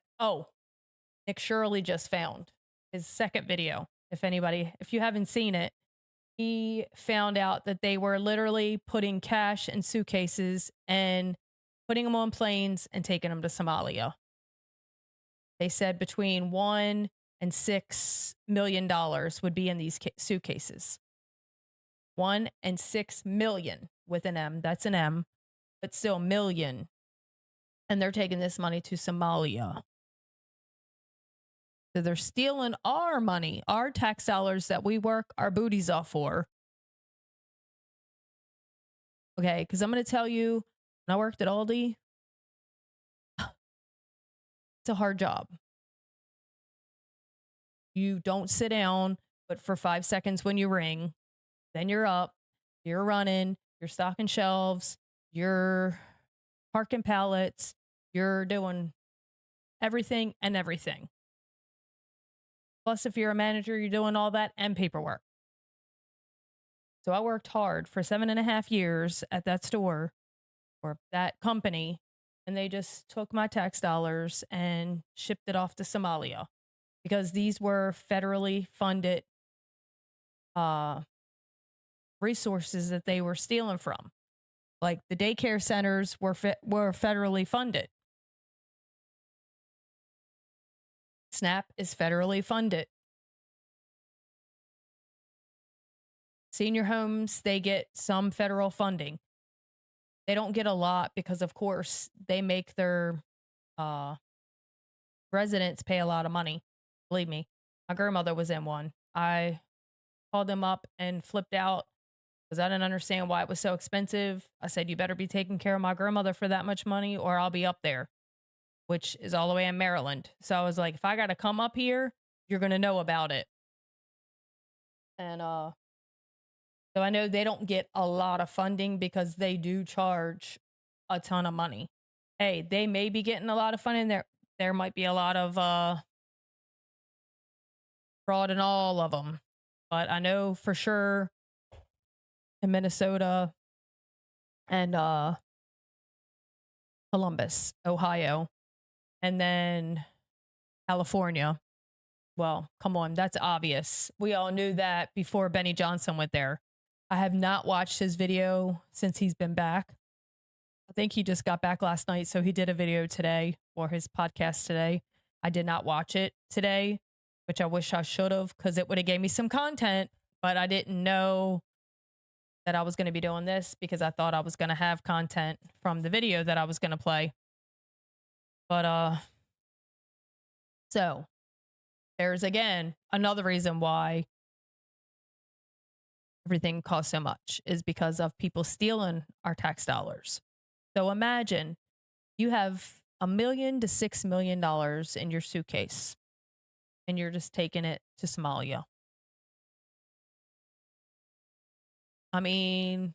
Nick Shirley just found his second video. If you haven't seen it, he found out that they were literally putting cash in suitcases and putting them on planes and taking them to Somalia. They said between $1 and $6 million would be in these suitcases. 1 and 6 million with an M. That's an M, but still million. And they're taking this money to Somalia. So they're stealing our money, our tax dollars that we work our booties off for. Okay, because I'm going to tell you, when I worked at Aldi, it's a hard job. You don't sit down, but for 5 seconds when you ring, then you're up, you're running, you're stocking shelves, you're parking pallets, you're doing everything and everything. Plus, if you're a manager, you're doing all that and paperwork. So I worked hard for 7.5 years at that store or that company, and they just took my tax dollars and shipped it off to Somalia because these were federally funded resources that they were stealing from. Like the daycare centers were federally funded. SNAP is federally funded. Senior homes, they get some federal funding. They don't get a lot because, of course, they make their residents pay a lot of money. Believe me, my grandmother was in one. I called them up and flipped out because I didn't understand why it was so expensive. I said, you better be taking care of my grandmother for that much money or I'll be up there, which is all the way in Maryland. So I was like, if I got to come up here, you're going to know about it. And so I know they don't get a lot of funding because they do charge a ton of money. Hey, they may be getting a lot of funding. There might be a lot of fraud in all of them. But I know for sure in Minnesota and Columbus, Ohio, and then California. Well, come on, that's obvious. We all knew that before Benny Johnson went there. I have not watched his video since he's been back. I think he just got back last night, so he did a video today, or his podcast today. I did not watch it today, which I wish I should have, because it would have gave me some content, but I didn't know that I was going to be doing this because I thought I was going to have content from the video that I was going to play. But, so there's again another reason why everything costs so much is because of people stealing our tax dollars. So imagine you have $1 million to $6 million in your suitcase and you're just taking it to Somalia. I mean,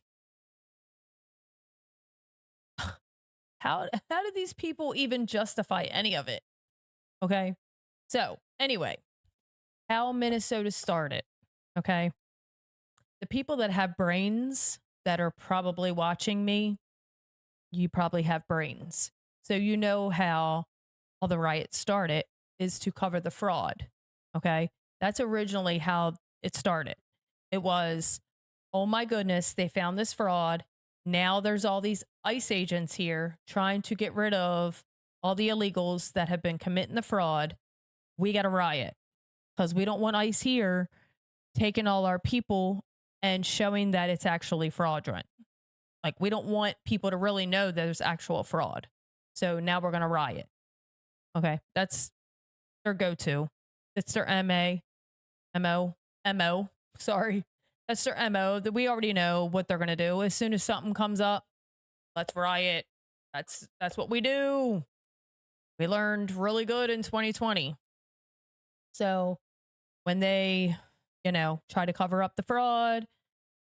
how do these people even justify any of it? Okay. So anyway, how Minnesota started. Okay. The people that have brains that are probably watching me, you probably have brains. So you know how all the riots started is to cover the fraud. Okay. That's originally how it started. It was, oh my goodness, they found this fraud. Now there's all these ICE agents here trying to get rid of all the illegals that have been committing the fraud. We got to riot because we don't want ICE here taking all our people and showing that it's actually fraudulent. Like, we don't want people to really know that there's actual fraud. So now we're going to riot. Okay. That's their go-to. It's their MO. Sorry. That's their MO that we already know what they're going to do. As soon as something comes up, let's riot. That's what we do. We learned really good in 2020. So when they, try to cover up the fraud,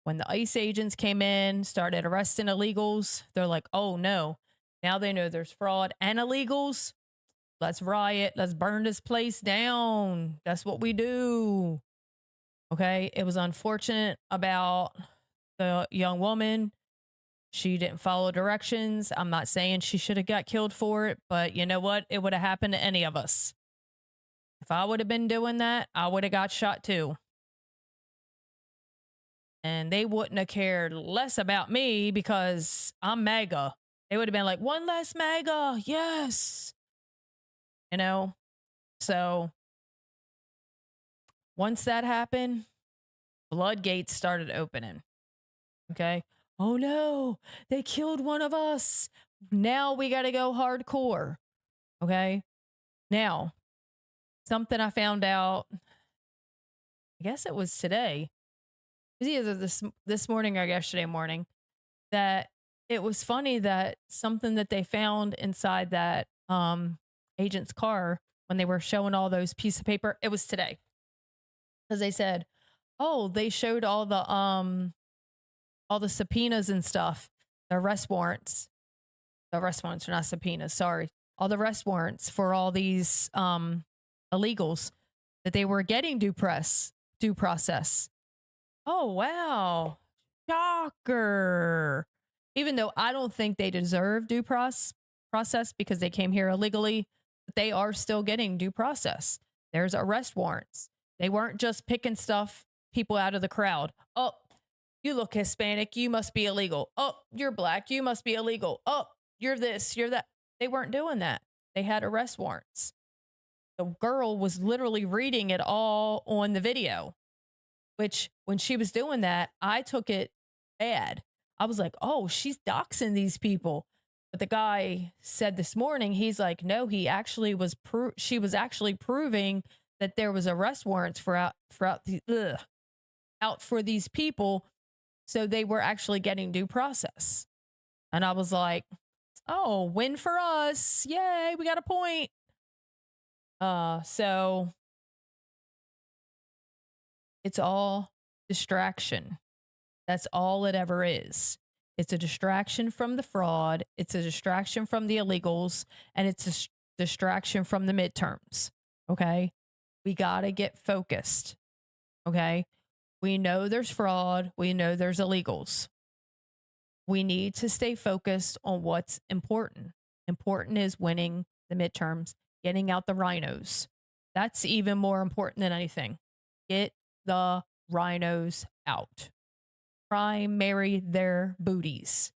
when the ICE agents came in, started arresting illegals, they're like, oh no, Now they know there's fraud and illegals. Let's riot. Let's burn this place down. That's what we do. Okay. It was unfortunate about the young woman. She didn't follow directions. I'm not saying she should have got killed for it, but you know what? It would have happened to any of us. If I would have been doing that, I would have got shot too. And they wouldn't have cared less about me because I'm MAGA. They would have been like, one less MAGA. Yes. You know? So once that happened, floodgates started opening. Okay. Oh no, they killed one of us. Now we got to go hardcore. Okay. Now, something I found out, I guess it was today. It was either this morning or yesterday morning, that it was funny that something that they found inside that agent's car when they were showing all those pieces of paper, it was today. Because they said, oh, they showed all the subpoenas and stuff, the arrest warrants. The arrest warrants are not subpoenas, sorry. All the arrest warrants for all these illegals, that they were getting due process. Oh, wow. Shocker. Even though I don't think they deserve due process because they came here illegally, but they are still getting due process. There's arrest warrants. They weren't just picking people out of the crowd. Oh, you look Hispanic, you must be illegal. Oh, you're black, you must be illegal. Oh, you're this, you're that. They weren't doing that. They had arrest warrants. The girl was literally reading it all on the video, which when she was doing that, I took it bad. I was like, oh, she's doxing these people. But the guy said this morning, he's like, no, he actually was, she was actually proving that there was arrest warrants out for these people. So they were actually getting due process. And I was like, oh, win for us. Yay, we got a point. So it's all distraction. That's all it ever is. It's a distraction from the fraud. It's a distraction from the illegals. And it's a distraction from the midterms. Okay. We got to get focused. Okay. We know there's fraud. We know there's illegals. We need to stay focused on what's important. Important is winning the midterms, getting out the rhinos. That's even more important than anything. Get the rhinos out. Primary their booties,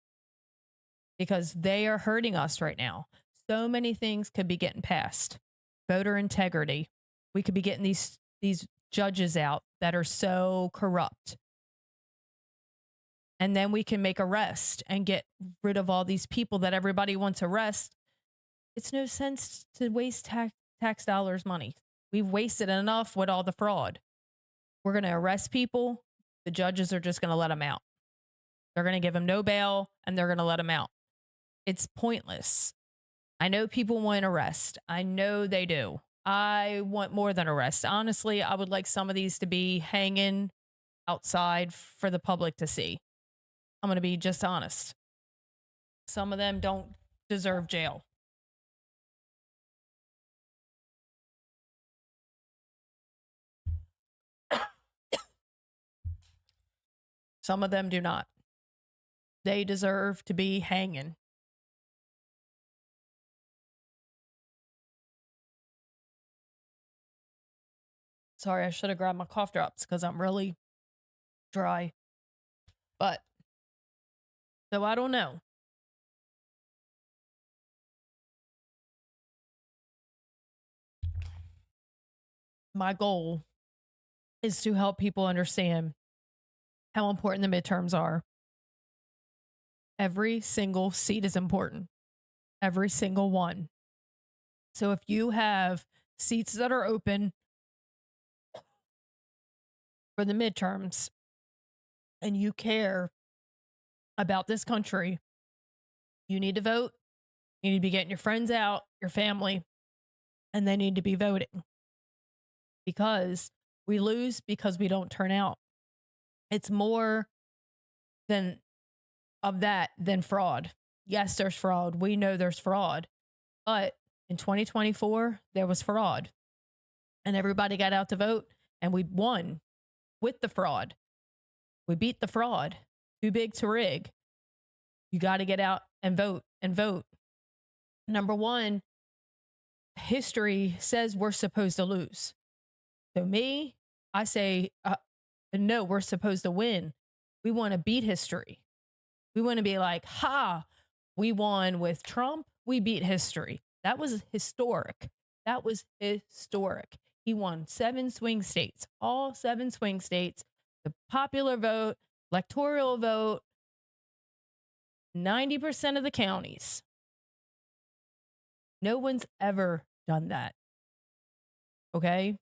because they are hurting us right now. So many things could be getting passed. Voter integrity. We could be getting these judges out that are so corrupt. And then we can make arrest and get rid of all these people that everybody wants to arrest. It's no sense to waste tax dollars money. We've wasted enough with all the fraud. We're going to arrest people. The judges are just going to let them out. They're going to give them no bail and they're going to let them out. It's pointless. I know people want arrest. I know they do. I want more than arrest. Honestly, I would like some of these to be hanging outside for the public to see. I'm going to be just honest. Some of them don't deserve jail. Some of them do not. They deserve to be hanging. Sorry, I should have grabbed my cough drops because I'm really dry. But, so I don't know. My goal is to help people understand how important the midterms are. Every single seat is important. Every single one. So if you have seats that are open for the midterms and you care about this country, you need to vote. You need to be getting your friends out, your family, and they need to be voting. Because we lose because we don't turn out. It's more of that than fraud. yes, there's fraud. We know there's fraud. But in 2024, there was fraud. And everybody got out to vote, and we won with the fraud. We beat the fraud. Too big to rig. You got to get out and vote and vote. Number one, history says we're supposed to lose. So me, I say, no, we're supposed to win. We want to beat history. We want to be like, ha, we won with Trump. We beat history. That was historic. That was historic. He won 7 swing states, all 7 swing states, the popular vote, electoral vote, 90% of the counties. No one's ever done that. Okay?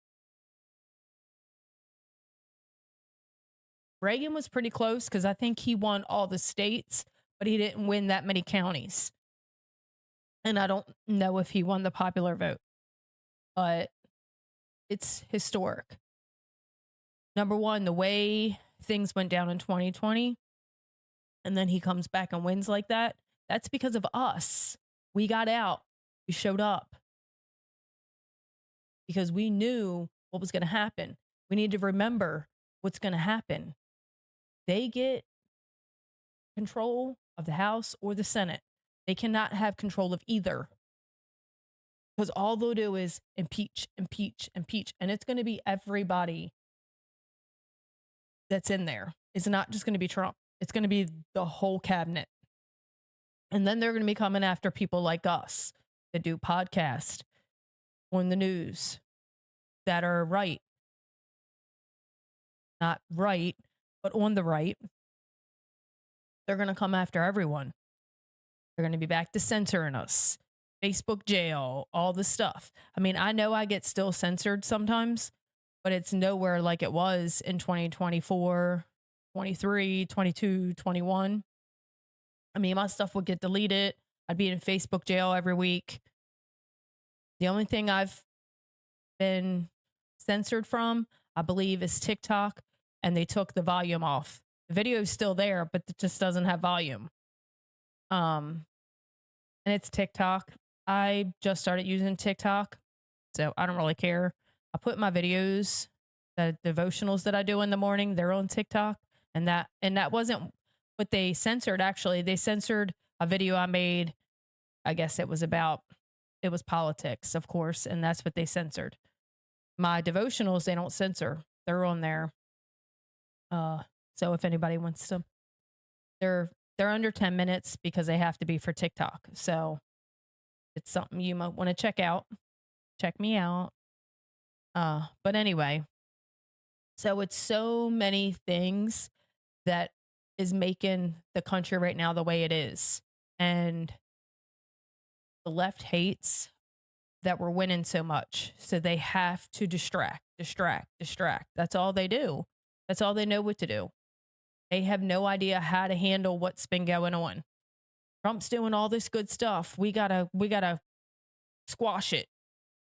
Reagan was pretty close because I think he won all the states, but he didn't win that many counties. And I don't know if he won the popular vote, but it's historic. Number one, the way things went down in 2020, and then he comes back and wins like that, that's because of us. We got out. We showed up because we knew what was going to happen. We need to remember what's going to happen. They get control of the House or the Senate. They cannot have control of either. Because all they'll do is impeach, impeach, impeach. And it's going to be everybody that's in there. It's not just going to be Trump. It's going to be the whole cabinet. And then they're going to be coming after people like us that do podcasts on the news that are right. Not right, but on the right. They're going to come after everyone. They're going to be back to censoring us. Facebook jail, all the stuff. I mean, I know I get still censored sometimes, but it's nowhere like it was in 2024, 23, 22, 21. I mean, my stuff would get deleted. I'd be in Facebook jail every week. The only thing I've been censored from, I believe, is TikTok, and they took the volume off. The video is still there, but it just doesn't have volume. And it's TikTok. I just started using TikTok, so I don't really care. I put my videos, the devotionals that I do in the morning, they're on TikTok, and that wasn't what they censored. Actually, they censored a video I made. I guess it was politics, of course, and that's what they censored. My devotionals, they don't censor. They're on there. So if anybody wants to, they're under 10 minutes because they have to be for TikTok. So it's something you might want to check out. Check me out. But anyway, so it's so many things that is making the country right now the way it is. And the left hates that we're winning so much. So they have to distract. That's all they do. That's all they know what to do. They have no idea how to handle what's been going on. Trump's doing all this good stuff. We gotta squash it.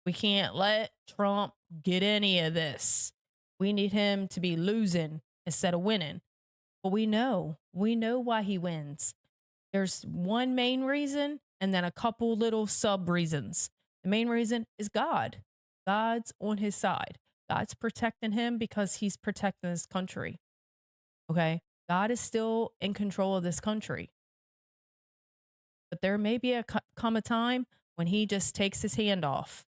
We can't let Trump get any of this. We need him to be losing instead of winning. But we know why he wins. There's one main reason and then a couple little sub reasons. The main reason is God. God's on his side. God's protecting him because he's protecting this country. Okay? God is still in control of this country. But there may be come a time when he just takes his hand off.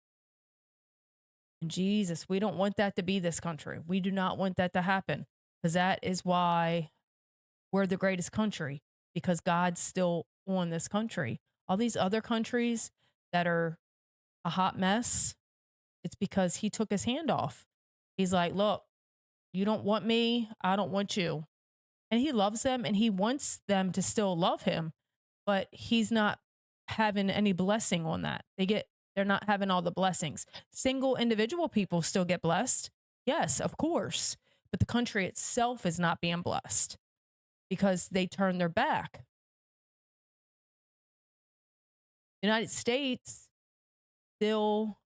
And Jesus, we don't want that to be this country. We do not want that to happen. Because that is why we're the greatest country. Because God's still on this country. All these other countries that are a hot mess, it's because he took his hand off. He's like, look, you don't want me, I don't want you. And he loves them and he wants them to still love him, but he's not having any blessing on that. They're not having all the blessings. Single individual people still get blessed. Yes, of course. But the country itself is not being blessed because they turn their back. The United States still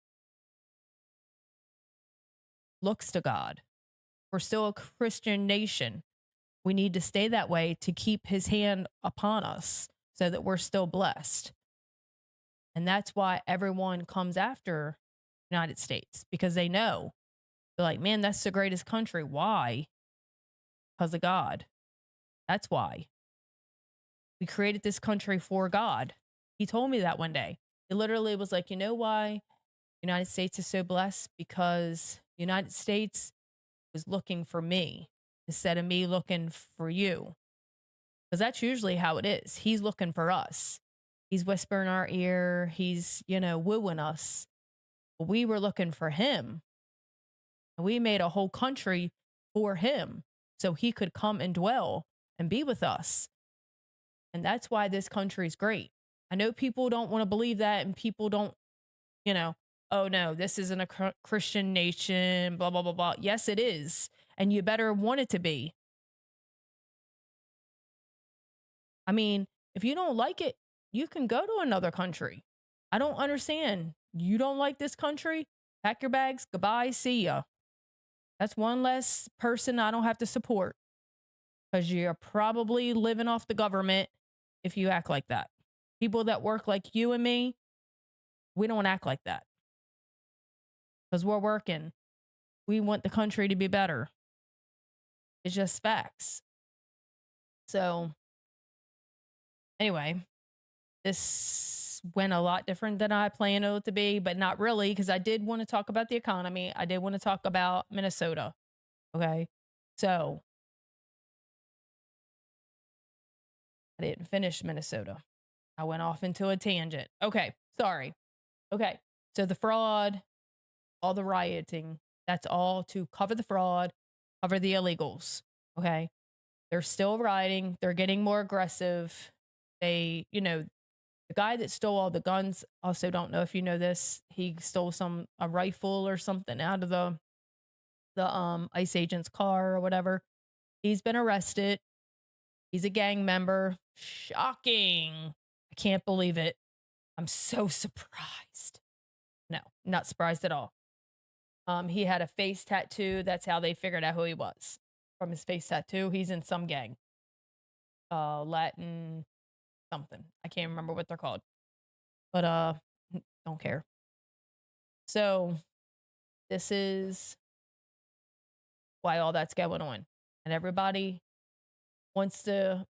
looks to God. We're still a Christian nation. We need to stay that way to keep his hand upon us so that we're still blessed. And that's why everyone comes after United States, because they know. They're like, man, that's the greatest country. Why? Because of God. That's why. We created this country for God. He told me that one day. He literally was like, you know why United States is so blessed? Because the United States was looking for me instead of me looking for you. Because that's usually how it is. He's looking for us. He's whispering our ear. He's, wooing us. But we were looking for him. And we made a whole country for him so he could come and dwell and be with us. And that's why this country is great. I know people don't want to believe that, and people don't, oh no, this isn't a Christian nation, blah, blah, blah, blah. Yes, it is. And you better want it to be. I mean, if you don't like it, you can go to another country. I don't understand. You don't like this country? Pack your bags. Goodbye. See ya. That's one less person I don't have to support, because you're probably living off the government if you act like that. People that work like you and me, we don't act like that because we're working. We want the country to be better. It's just facts. So anyway, this went a lot different than I planned it to be, but not really, because I did want to talk about the economy. I did want to talk about Minnesota. Okay. So I didn't finish Minnesota. I went off into a tangent. Okay. Sorry. Okay. So the fraud, all the rioting, that's all to cover the fraud, cover the illegals. Okay. They're still rioting. They're getting more aggressive. The guy that stole all the guns, also don't know if you know this, he stole a rifle or something out of the ICE agent's car or whatever. He's been arrested. He's a gang member. Shocking. I can't believe it. I'm so surprised. No, not surprised at all. He had a face tattoo. That's how they figured out who he was, from his face tattoo. He's in some gang. Latin something. I can't remember what they're called. But don't care. So this is why all that's going on. And everybody wants to,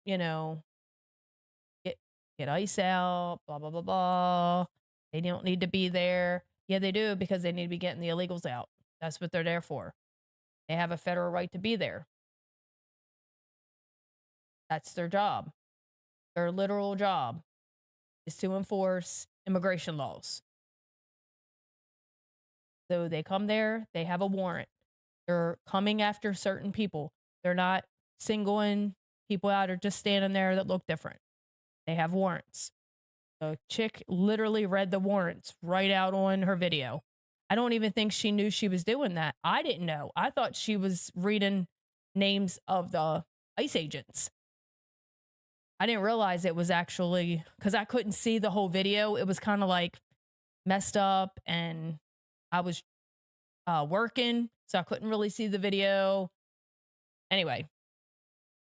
get ICE out, blah, blah, blah, blah. They don't need to be there. Yeah, they do, because they need to be getting the illegals out. That's what they're there for. They have a federal right to be there. That's their job. Their literal job is to enforce immigration laws. So they come there, they have a warrant. They're coming after certain people. They're not singling people out or just standing there that look different. They have warrants. The chick literally read the warrants right out on her video. I don't even think she knew she was doing that. I didn't know. I thought she was reading names of the ICE agents. I didn't realize it was actually, because I couldn't see the whole video. It was kind of like messed up, and I was working, so I couldn't really see the video. Anyway,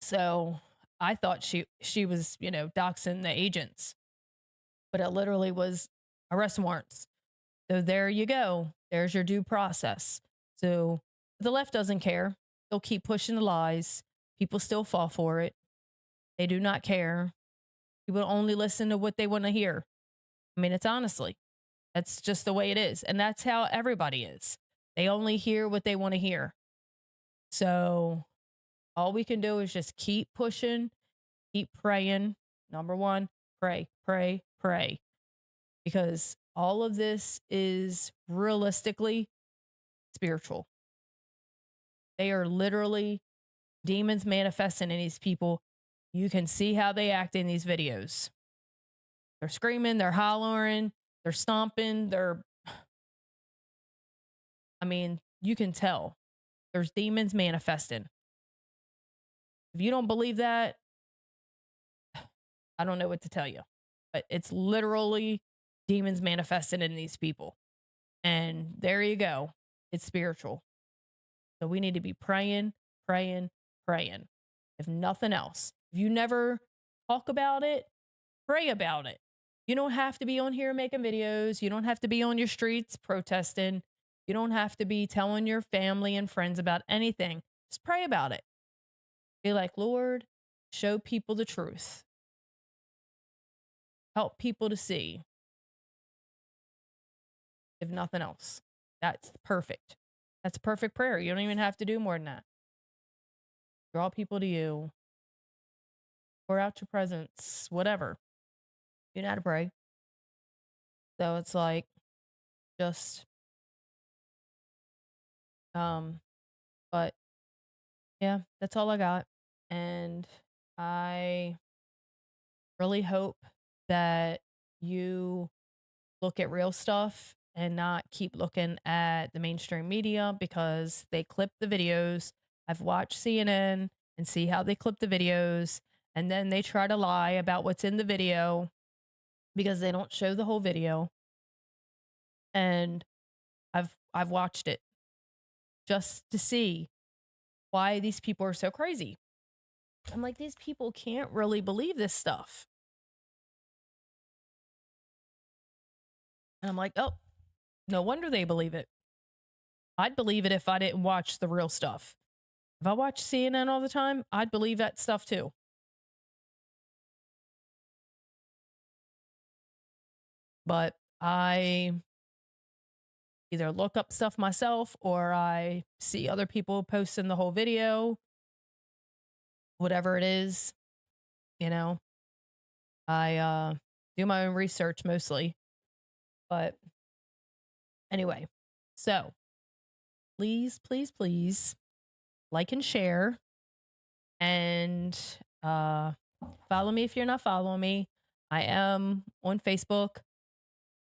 so I thought she was, doxing the agents, but it literally was arrest warrants. So there you go. There's your due process. So the left doesn't care. They'll keep pushing the lies. People still fall for it. They do not care. People only listen to what they want to hear. I mean, that's just the way it is. And that's how everybody is. They only hear what they want to hear. So all we can do is just keep pushing, keep praying. Number one, pray, pray, pray. Because all of this is realistically spiritual. They are literally demons manifesting in these people. You can see how they act in these videos. They're screaming, they're hollering, they're stomping, you can tell there's demons manifesting. If you don't believe that, I don't know what to tell you, but it's literally demons manifesting in these people. And there you go. It's spiritual. So we need to be praying, praying, praying. If nothing else, if you never talk about it, Pray about it. You don't have to be on here making videos. You don't have to be on your streets protesting. You don't have to be telling your family and friends about anything. Just pray about it. Be like, Lord, show people the truth. Help people to see, if nothing else. That's perfect. That's a perfect prayer. You don't even have to do more than that. Draw people to you. Pour out your presence, whatever. You know how to pray. So it's like, just, but yeah, that's all I got. And I really hope that you look at real stuff and not keep looking at the mainstream media because they clip the videos. I've watched CNN and see how they clip the videos, and then they try to lie about what's in the video because they don't show the whole video. And I've watched it just to see why these people are so crazy. I'm like, these people can't really believe this stuff. And I'm like, oh, no wonder they believe it. I'd believe it if I didn't watch the real stuff. If I watch CNN all the time, I'd believe that stuff too. But I either look up stuff myself or I see other people posting the whole video, whatever it is, you know. I do my own research mostly. But anyway, so please, please, please like and share, and follow me if you're not following me. I am on Facebook,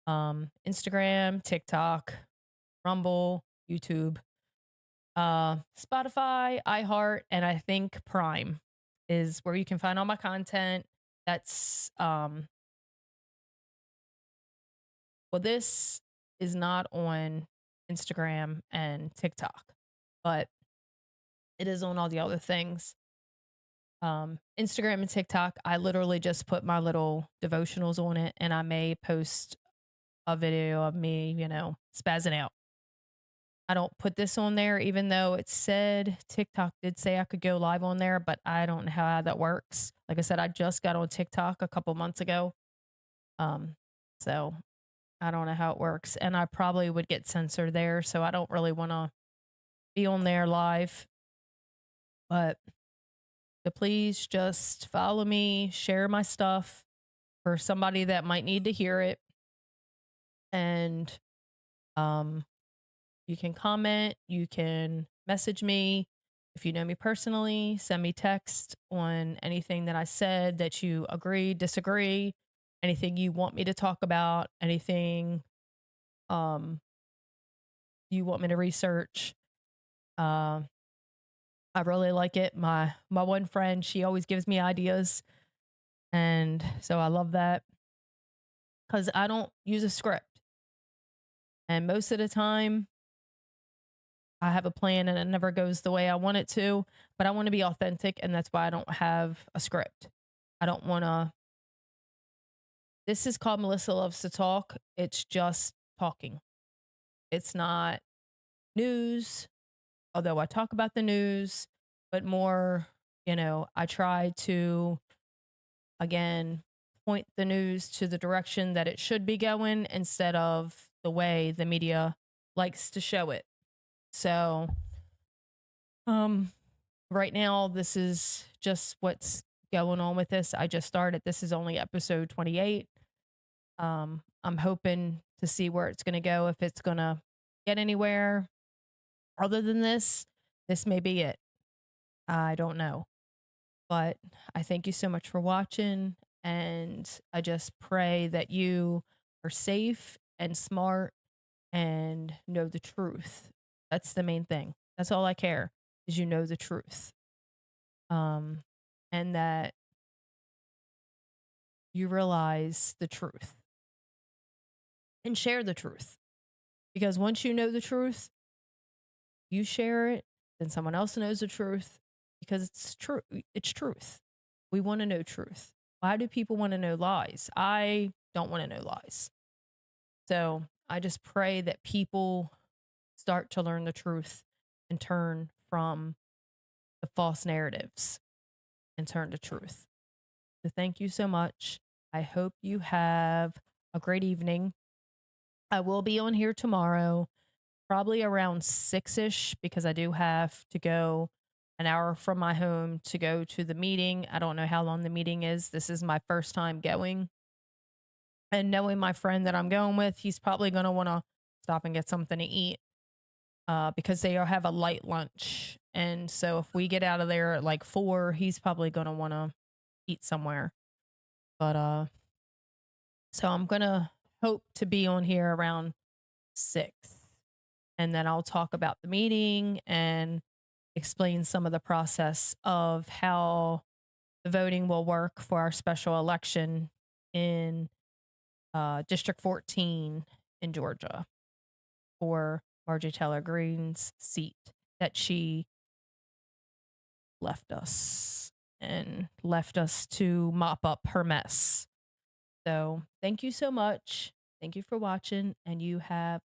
Instagram, TikTok, Rumble, YouTube, Spotify, iHeart, and I think Prime is where you can find all my content. That's well, this is not on Instagram and TikTok, but it is on all the other things. Instagram and TikTok, I literally just put my little devotionals on it, and I may post a video of me, spazzing out. I don't put this on there, even though it said TikTok did say I could go live on there, but I don't know how that works. Like I said, I just got on TikTok a couple months ago. So I don't know how it works. And I probably would get censored there. So I don't really want to be on there live. But please just follow me, share my stuff for somebody that might need to hear it. And you can comment, you can message me if you know me personally, send me text on anything that I said that you agree, disagree, anything you want me to talk about, anything you want me to research. I really like it. My one friend, she always gives me ideas, and so I love that because I don't use a script, and most of the time I have a plan and it never goes the way I want it to, but I want to be authentic, and that's why I don't have a script. I don't want to. This is called Melissa Loves to Talk. It's just talking. It's not news, although I talk about the news, but more, I try to, again, point the news to the direction that it should be going instead of the way the media likes to show it. So, right now, this is just what's going on with this. I just started. This is only episode 28. I'm hoping to see where it's going to go, if it's going to get anywhere. Other than this may be it. I don't know. But I thank you so much for watching. And I just pray that you are safe and smart and know the truth. That's the main thing. That's all I care, is you know the truth. And that you realize the truth and share the truth. Because once you know the truth, you share it, then someone else knows the truth, because it's true. It's truth. We want to know truth. Why do people want to know lies? I don't want to know lies. So I just pray that people start to learn the truth and turn from the false narratives and turn to truth. So thank you so much. I hope you have a great evening. I will be on here tomorrow, probably around 6-ish, because I do have to go an hour from my home to go to the meeting. I don't know how long the meeting is. This is my first time going. And knowing my friend that I'm going with, he's probably going to want to stop and get something to eat because they have a light lunch. And so if we get out of there at like 4, he's probably going to want to eat somewhere. But so I'm going to hope to be on here around 6. And then I'll talk about the meeting and explain some of the process of how the voting will work for our special election in District 14 in Georgia for Marjorie Taylor Greene's seat that she left us and left us to mop up her mess. So thank you so much. Thank you for watching, and you have